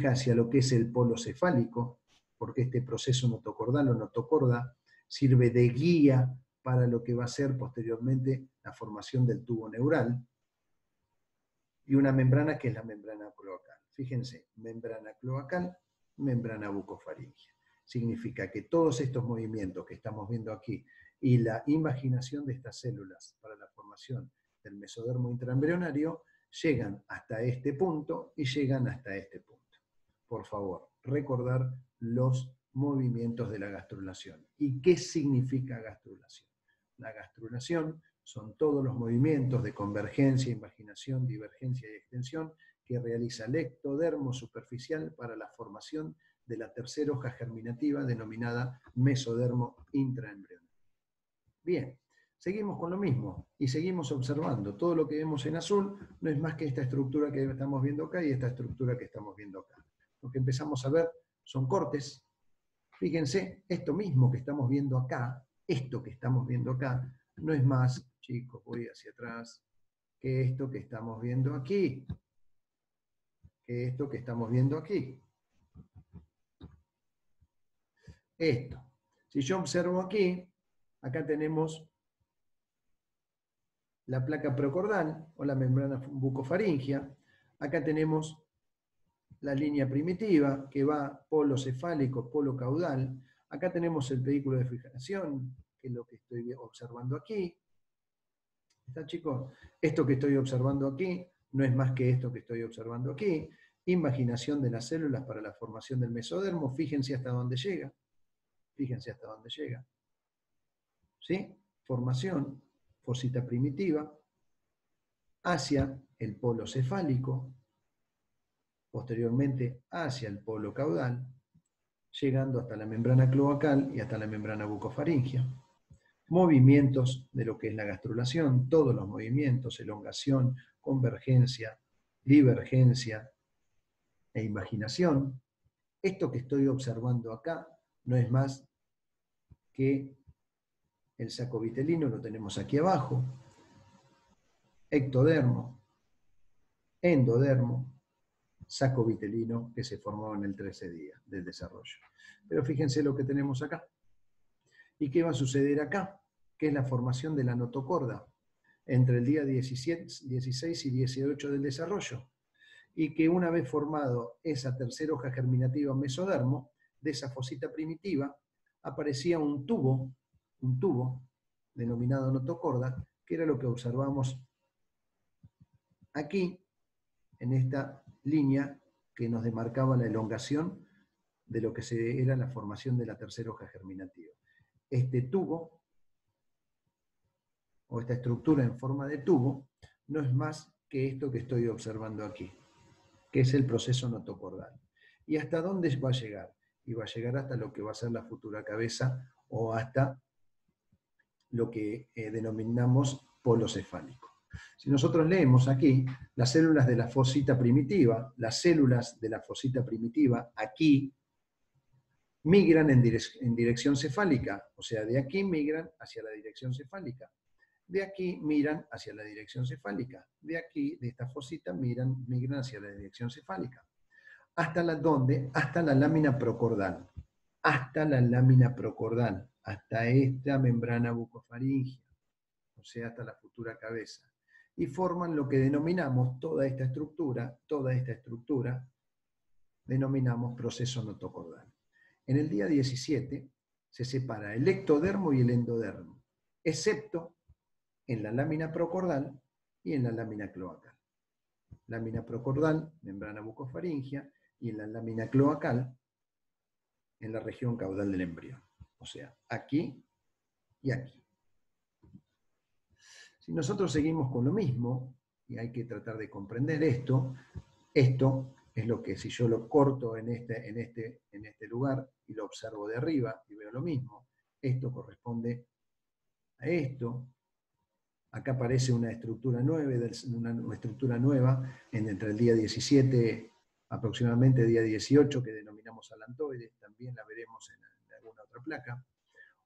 hacia lo que es el polo cefálico, porque este proceso notocordal o notocorda sirve de guía para lo que va a ser posteriormente la formación del tubo neural, y una membrana que es la membrana cloacal. Fíjense, membrana cloacal, membrana bucofaringea. Significa que todos estos movimientos que estamos viendo aquí y la imaginación de estas células para la formación del mesodermo intraembrionario llegan hasta este punto y llegan hasta este punto. Por favor, recordar los movimientos de la gastrulación. ¿Y qué significa gastrulación? La gastrulación son todos los movimientos de convergencia, imaginación, divergencia y extensión que realiza el ectodermo superficial para la formación de la tercera hoja germinativa denominada mesodermo intraembrionario. Bien, seguimos con lo mismo y seguimos observando. Todo lo que vemos en azul no es más que esta estructura que estamos viendo acá y esta estructura que estamos viendo acá. Lo que empezamos a ver son cortes. Fíjense, esto mismo que estamos viendo acá, esto que estamos viendo acá, no es más, chicos, voy hacia atrás, que esto que estamos viendo aquí. Que esto que estamos viendo aquí. Esto. Si yo observo aquí, acá tenemos la placa procordal o la membrana bucofaringea. Acá tenemos la línea primitiva que va polo cefálico, polo caudal. Acá tenemos el pedículo de fijación, que es lo que estoy observando aquí. ¿Está, chicos? Esto que estoy observando aquí no es más que esto que estoy observando aquí. Imaginación de las células para la formación del mesodermo. Fíjense hasta dónde llega. Fíjense hasta dónde llega. ¿Sí? Formación, fosita primitiva, hacia el polo cefálico, posteriormente hacia el polo caudal, llegando hasta la membrana cloacal y hasta la membrana bucofaringea. Movimientos de lo que es la gastrulación, todos los movimientos, elongación, convergencia, divergencia e imaginación. Esto que estoy observando acá no es más que el saco vitelino, lo tenemos aquí abajo, ectodermo, endodermo, saco vitelino que se formó en el 13 día del desarrollo. Pero fíjense lo que tenemos acá. ¿Y qué va a suceder acá? Que es la formación de la notocorda entre el día 16 y 18 del desarrollo. Y que una vez formado esa tercera hoja germinativa mesodermo, de esa fosita primitiva, aparecía un tubo denominado notocorda, que era lo que observamos aquí, en esta línea que nos demarcaba la elongación de lo que era la formación de la tercera hoja germinativa. Este tubo, o esta estructura en forma de tubo, no es más que esto que estoy observando aquí, que es el proceso notocordal. ¿Y hasta dónde va a llegar? Y va a llegar hasta lo que va a ser la futura cabeza o hasta lo que denominamos polo cefálico. Si nosotros leemos aquí, las células de la fosita primitiva, las células de la fosita primitiva aquí migran en dirección cefálica, o sea, de aquí migran hacia la dirección cefálica. De aquí miran hacia la dirección cefálica. De aquí, de esta fosita, migran hacia la dirección cefálica. ¿Hasta dónde? Hasta la lámina procordal. Hasta la lámina procordal. Hasta esta membrana bucofaringea. O sea, hasta la futura cabeza. Y forman lo que denominamos toda esta estructura, denominamos proceso notocordal. En el día 17 se separa el ectodermo y el endodermo, excepto en la lámina procordal y en la lámina cloacal. Lámina procordal, membrana bucofaringea, y en la lámina cloacal, en la región caudal del embrión. O sea, aquí y aquí. Si nosotros seguimos con lo mismo, y hay que tratar de comprender esto es lo que si yo lo corto en este lugar y lo observo de arriba y veo lo mismo, esto corresponde a esto. Acá aparece una estructura nueva entre el día 17, aproximadamente día 18, que denominamos alantoides, también la veremos en alguna otra placa.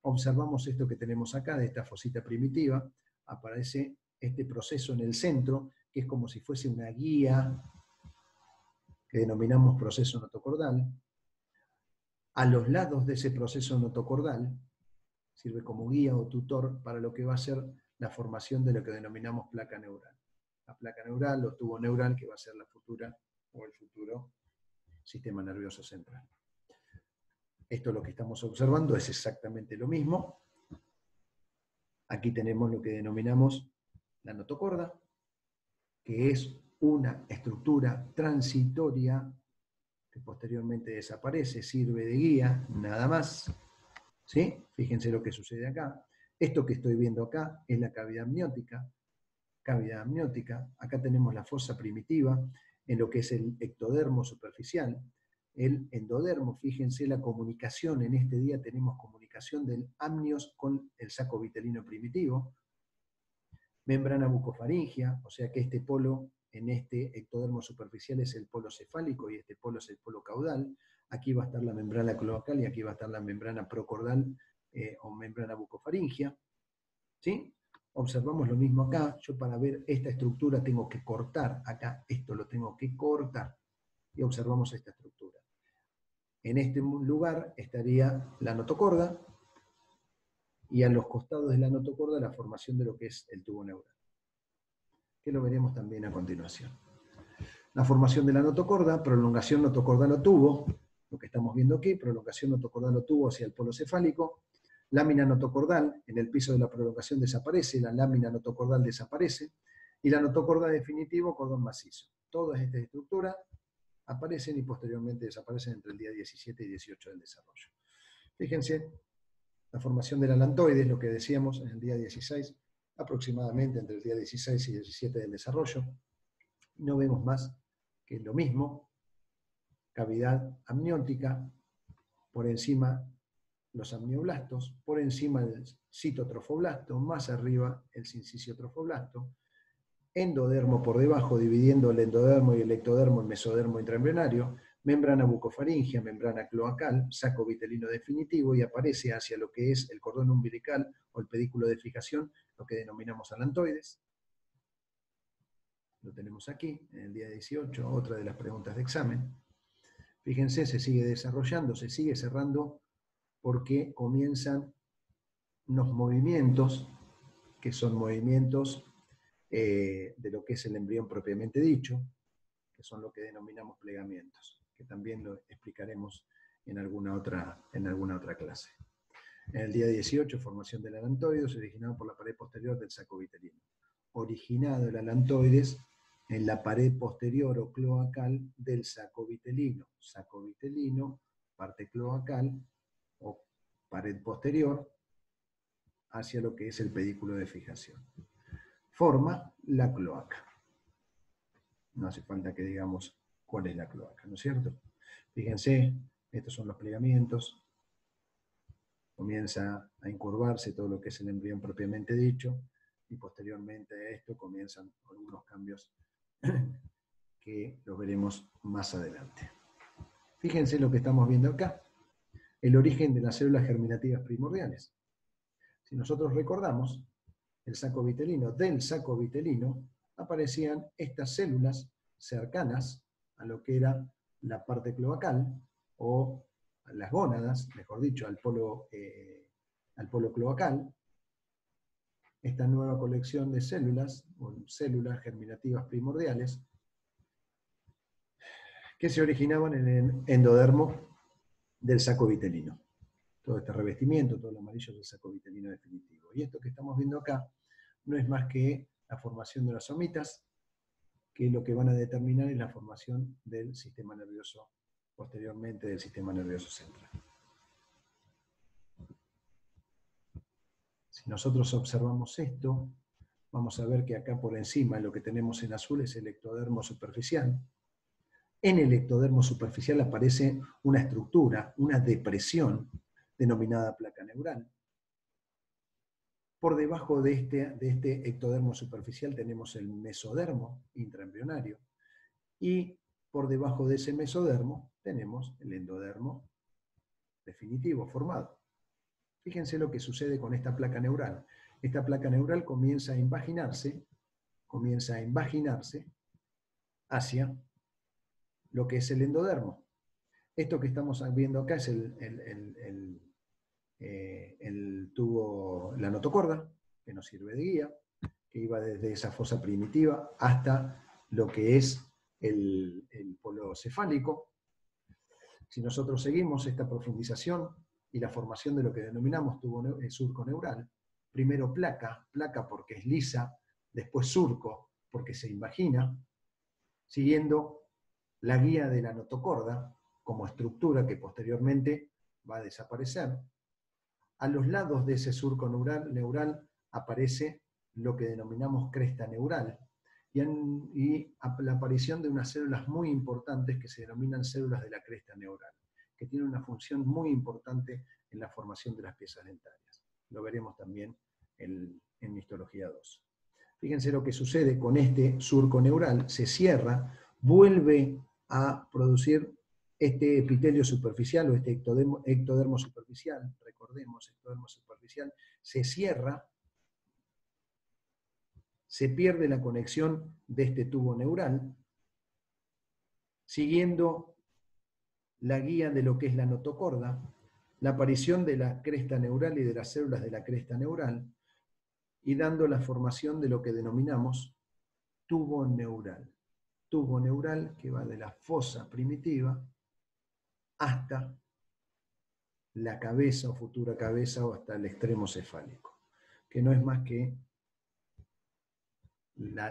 Observamos esto que tenemos acá, de esta fosita primitiva, aparece este proceso en el centro, que es como si fuese una guía, que denominamos proceso notocordal. A los lados de ese proceso notocordal, sirve como guía o tutor para lo que va a ser la formación de lo que denominamos placa neural. La placa neural o tubo neural, que va a ser la futura o el futuro sistema nervioso central. Esto es lo que estamos observando, es exactamente lo mismo. Aquí tenemos lo que denominamos la notocorda, que es una estructura transitoria que posteriormente desaparece, sirve de guía, nada más. ¿Sí? Fíjense lo que sucede acá. Esto que estoy viendo acá es la cavidad amniótica. Cavidad amniótica. Acá tenemos la fosa primitiva en lo que es el ectodermo superficial. El endodermo, fíjense la comunicación. En este día tenemos comunicación del amnios con el saco vitelino primitivo. Membrana bucofaringia, o sea que este polo en este ectodermo superficial es el polo cefálico y este polo es el polo caudal. Aquí va a estar la membrana cloacal y aquí va a estar la membrana procordal o membrana bucofaringia. ¿Sí? Observamos lo mismo acá. Yo para ver esta estructura tengo que cortar acá. Esto lo tengo que cortar. Y observamos esta estructura. En este lugar estaría la notocorda y a los costados de la notocorda la formación de lo que es el tubo neural, que lo veremos también a continuación. La formación de la notocorda, prolongación notocordal o tubo, lo que estamos viendo aquí, prolongación notocordal o tubo hacia el polo cefálico, lámina notocordal, en el piso de la prolongación desaparece, la lámina notocordal desaparece, y la notocorda definitivo, cordón macizo. Todas estas estructuras aparecen y posteriormente desaparecen entre el día 17 y 18 del desarrollo. Fíjense, la formación del alantoides, lo que decíamos en el día 16, aproximadamente entre el día 16 y 17 del desarrollo. No vemos más que lo mismo, cavidad amniótica, por encima los amnioblastos, por encima el citotrofoblasto, más arriba el sinciciotrofoblasto, endodermo por debajo, dividiendo el endodermo y el ectodermo, el mesodermo intraembrionario, membrana bucofaringia, membrana cloacal, saco vitelino definitivo, y aparece hacia lo que es el cordón umbilical o el pedículo de fijación, lo que denominamos alantoides. Lo tenemos aquí, en el día 18, otra de las preguntas de examen. Fíjense, se sigue desarrollando, se sigue cerrando, porque comienzan unos movimientos, que son movimientos de lo que es el embrión propiamente dicho, que son lo que denominamos plegamientos, que también lo explicaremos en alguna otra clase. En el día 18, formación del alantoides, originado por la pared posterior del saco vitelino. Originado el alantoides en la pared posterior o cloacal del saco vitelino. Saco vitelino, parte cloacal o pared posterior hacia lo que es el pedículo de fijación. Forma la cloaca. No hace falta que digamos cuál es la cloaca, ¿no es cierto? Fíjense, estos son los plegamientos. Comienza a incurvarse todo lo que es el embrión propiamente dicho, y posteriormente a esto comienzan algunos cambios que los veremos más adelante. Fíjense lo que estamos viendo acá, el origen de las células germinativas primordiales. Si nosotros recordamos, el saco vitelino, del saco vitelino aparecían estas células cercanas a lo que era la parte cloacal, o las gónadas, mejor dicho, al polo cloacal. Esta nueva colección de células, o células germinativas primordiales, que se originaban en el endodermo del saco vitelino. Todo este revestimiento, todo el amarillo es el saco vitelino definitivo. Y esto que estamos viendo acá no es más que la formación de las somitas, que lo que van a determinar es la formación del sistema nervioso, posteriormente del sistema nervioso central. Si nosotros observamos esto, vamos a ver que acá por encima lo que tenemos en azul es el ectodermo superficial. En el ectodermo superficial aparece una estructura, una depresión, denominada placa neural. Por debajo de este ectodermo superficial tenemos el mesodermo intraembrionario, y por debajo de ese mesodermo tenemos el endodermo definitivo formado. Fíjense lo que sucede con esta placa neural. Esta placa neural comienza a invaginarse comienza a invaginarse hacia lo que es el endodermo. Esto que estamos viendo acá es el tubo, la notocorda, que nos sirve de guía, que iba desde esa fosa primitiva hasta lo que es el polo cefálico. Si nosotros seguimos esta profundización y la formación de lo que denominamos tubo surco neural, primero placa porque es lisa, después surco porque se invagina, siguiendo la guía de la notocorda como estructura que posteriormente va a desaparecer. A los lados de ese surco neural aparece lo que denominamos cresta neural y la aparición de unas células muy importantes que se denominan células de la cresta neural, que tienen una función muy importante en la formación de las piezas dentarias. Lo veremos también en histología 2. Fíjense lo que sucede con este surco neural, se cierra, vuelve a producir este epitelio superficial o este ectodermo superficial, recordemos, ectodermo superficial, se cierra, se pierde la conexión de este tubo neural, siguiendo la guía de lo que es la notocorda, la aparición de la cresta neural y de las células de la cresta neural, y dando la formación de lo que denominamos tubo neural. Tubo neural que va de la fosa primitiva hasta la cabeza o futura cabeza o hasta el extremo cefálico, que no es más que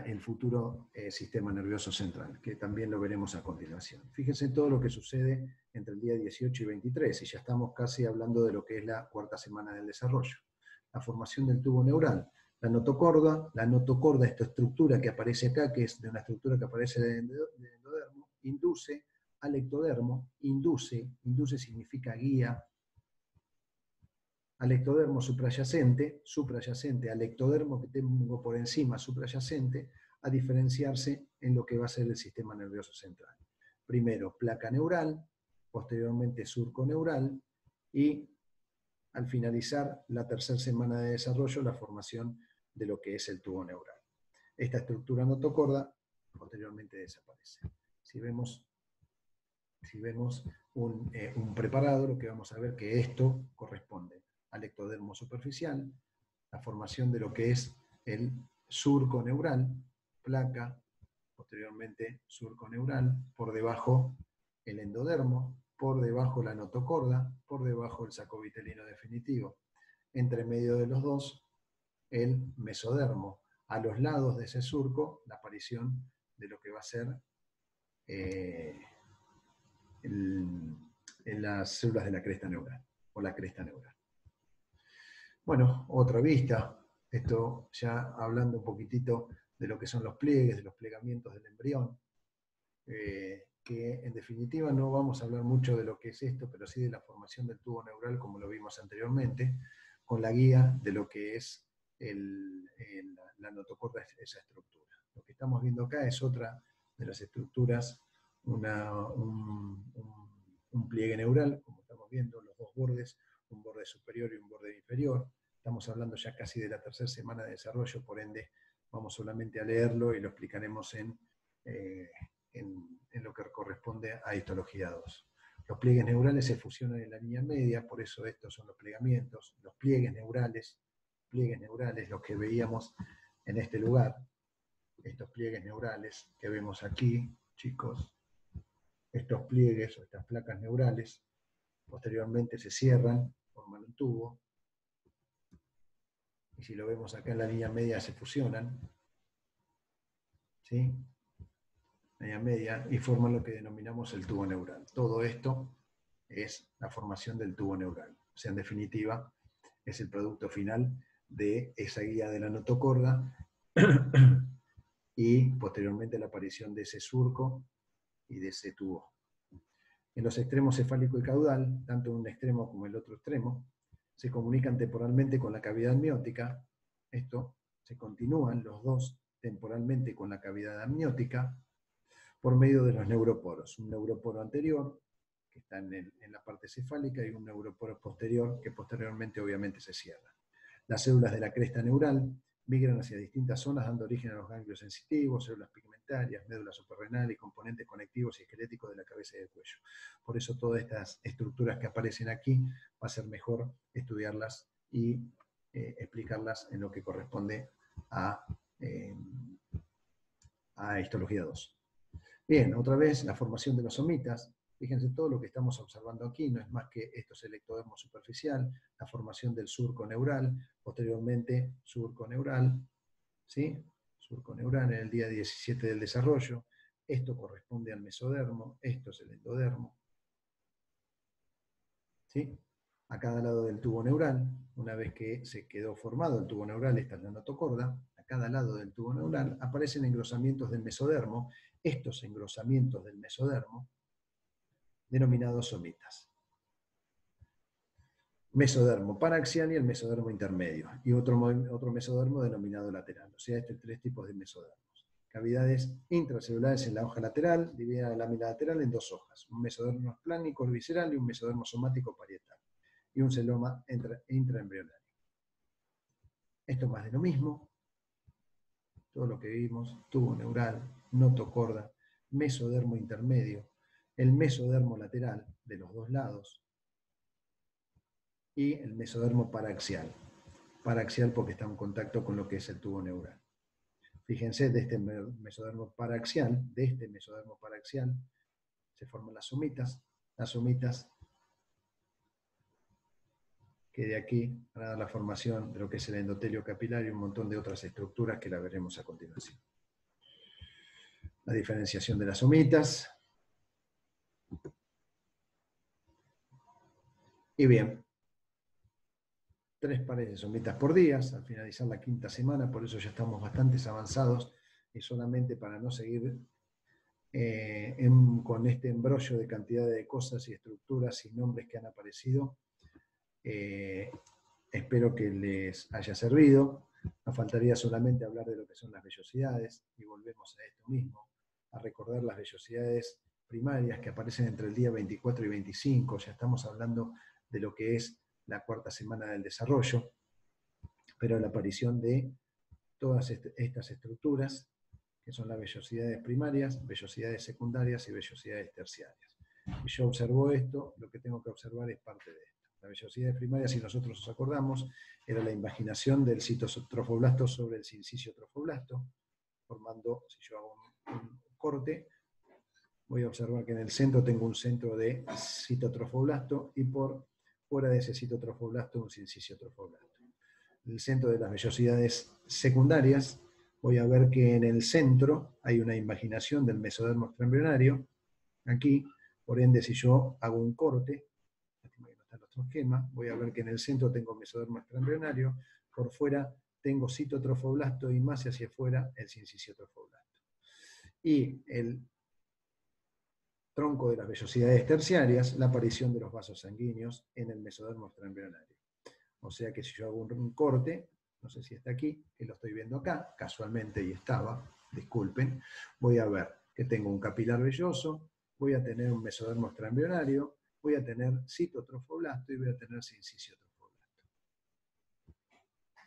el futuro sistema nervioso central, que también lo veremos a continuación. Fíjense en todo lo que sucede entre el día 18 y 23, y ya estamos casi hablando de lo que es la cuarta semana del desarrollo. La formación del tubo neural, la notocorda, esta estructura que aparece acá, que es de una estructura que aparece de endodermo, induce al ectodermo, induce significa guía, al ectodermo suprayacente al ectodermo que tengo por encima suprayacente, a diferenciarse en lo que va a ser el sistema nervioso central. Primero placa neural, posteriormente surco neural y al finalizar la tercera semana de desarrollo la formación de lo que es el tubo neural. Esta estructura notocorda posteriormente desaparece. Si vemos un preparado, lo que vamos a ver que esto corresponde al ectodermo superficial, la formación de lo que es el surco neural, placa, posteriormente surco neural, por debajo el endodermo, por debajo la notocorda, por debajo el saco vitelino definitivo. Entre medio de los dos, el mesodermo. A los lados de ese surco, la aparición de lo que va a ser en las células de la cresta neural, o la cresta neural. Bueno, otra vista, esto ya hablando un poquitito de lo que son los pliegues, de los plegamientos del embrión, que en definitiva no vamos a hablar mucho de lo que es esto, pero sí de la formación del tubo neural, como lo vimos anteriormente, con la guía de lo que es la notocorda, esa estructura. Lo que estamos viendo acá es otra de las estructuras, un pliegue neural, como estamos viendo, los dos bordes, un borde superior y un borde inferior. Estamos hablando ya casi de la tercera semana de desarrollo, por ende vamos solamente a leerlo y lo explicaremos en lo que corresponde a histología 2. Los pliegues neurales se fusionan en la línea media, por eso estos son los plegamientos. Los pliegues neurales, los que veíamos en este lugar, estos pliegues neurales que vemos aquí, chicos, estos pliegues o estas placas neurales, posteriormente se cierran, forman un tubo, y si lo vemos acá en la línea media se fusionan, ¿sí? Línea media, y forman lo que denominamos el tubo neural. Todo esto es la formación del tubo neural. O sea, en definitiva, es el producto final de esa guía de la notocorda y posteriormente la aparición de ese surco y de ese tubo. En los extremos cefálico y caudal, tanto un extremo como el otro extremo, se comunican temporalmente con la cavidad amniótica. Esto se continúan los dos temporalmente con la cavidad amniótica por medio de los neuroporos. Un neuroporo anterior, que está en la parte cefálica, y un neuroporo posterior, que posteriormente obviamente se cierra. Las células de la cresta neural migran hacia distintas zonas, dando origen a los ganglios sensitivos, células pigmentarias, médula suprarrenal y componentes conectivos y esqueléticos de la cabeza y del cuello. Por eso todas estas estructuras que aparecen aquí va a ser mejor estudiarlas y explicarlas en lo que corresponde a histología 2. Bien, otra vez la formación de los somitas. Fíjense, todo lo que estamos observando aquí no es más que esto es el ectodermo superficial, la formación del surco neural, posteriormente surco neural, ¿sí? Surco neural en el día 17 del desarrollo. Esto corresponde al mesodermo, esto es el endodermo, ¿sí? A cada lado del tubo neural, una vez que se quedó formado el tubo neural, esta es la notocorda, a cada lado del tubo neural aparecen engrosamientos del mesodermo, estos engrosamientos del mesodermo, denominados somitas. Mesodermo paraxial y el mesodermo intermedio, y otro mesodermo denominado lateral, o sea, tres tipos de mesodermos. Cavidades intracelulares en la hoja lateral, dividida la lámina lateral en dos hojas, un mesodermo esplánico visceral y un mesodermo somático parietal, y un celoma intraembrionario. Esto más de lo mismo, todo lo que vimos, tubo neural, notocorda, mesodermo intermedio, el mesodermo lateral de los dos lados, y el mesodermo paraxial. Paraxial porque está en contacto con lo que es el tubo neural. Fíjense, de este mesodermo paraxial, se forman las somitas que de aquí van a dar la formación de lo que es el endotelio capilar y un montón de otras estructuras que la veremos a continuación. La diferenciación de las somitas. Y bien, 3 pares de somitas por día, al finalizar la 5ª semana, por eso ya estamos bastante avanzados, y solamente para no seguir con este embrollo de cantidad de cosas y estructuras y nombres que han aparecido, espero que les haya servido. Nos faltaría solamente hablar de lo que son las vellosidades, y volvemos a esto mismo, a recordar las vellosidades primarias que aparecen entre el día 24 y 25, ya estamos hablando de lo que es la 4ª semana del desarrollo, pero la aparición de todas estas estructuras, que son las vellosidades primarias, vellosidades secundarias y vellosidades terciarias. Y yo observo esto, lo que tengo que observar es parte de esto. La vellosidad primaria, si nosotros nos acordamos, era la invaginación del citotrofoblasto sobre el sincisio trofoblasto, formando, si yo hago un corte, voy a observar que en el centro tengo un centro de citotrofoblasto y por fuera de ese citotrofoblasto un sincisio trofoblasto. En el centro de las vellosidades secundarias, voy a ver que en el centro hay una invaginación del mesodermo extraembrionario, aquí, por ende si yo hago un corte, nuestro esquema, voy a ver que en el centro tengo mesodermo extraembrionario, por fuera tengo citotrofoblasto y más hacia afuera el sincisio trofoblasto. Y el tronco de las vellosidades terciarias, la aparición de los vasos sanguíneos en el mesodermo extraembrionario. O sea que si yo hago un corte, no sé si está aquí, que lo estoy viendo acá, casualmente y estaba, disculpen, voy a ver que tengo un capilar velloso, voy a tener un mesodermo extraembrionario, voy a tener citotrofoblasto y voy a tener sincisio trofoblasto.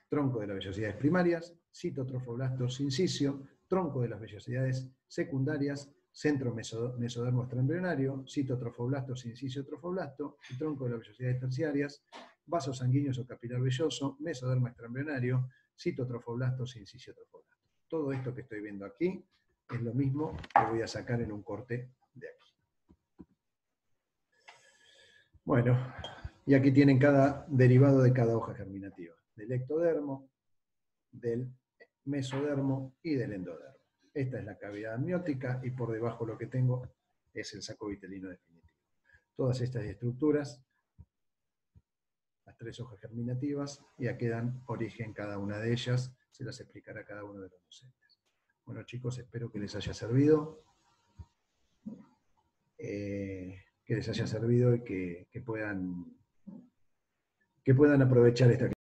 Tronco de las vellosidades primarias, citotrofoblasto, sincisio, tronco de las vellosidades secundarias, centro mesodermo extraembrionario, citotrofoblasto, sincisio trofoblasto, y tronco de las vellosidades terciarias, vasos sanguíneos o capilar velloso, mesodermo extraembrionario, citotrofoblasto, sincisio trofoblasto. Todo esto que estoy viendo aquí es lo mismo que voy a sacar en un corte de aquí. Bueno, y aquí tienen cada derivado de cada hoja germinativa, del ectodermo, del mesodermo y del endodermo. Esta es la cavidad amniótica y por debajo lo que tengo es el saco vitelino definitivo. Todas estas estructuras, las 3 hojas germinativas, ya quedan origen cada una de ellas, se las explicará cada uno de los docentes. Bueno chicos, espero que les haya servido. Que les haya servido y que puedan aprovechar esta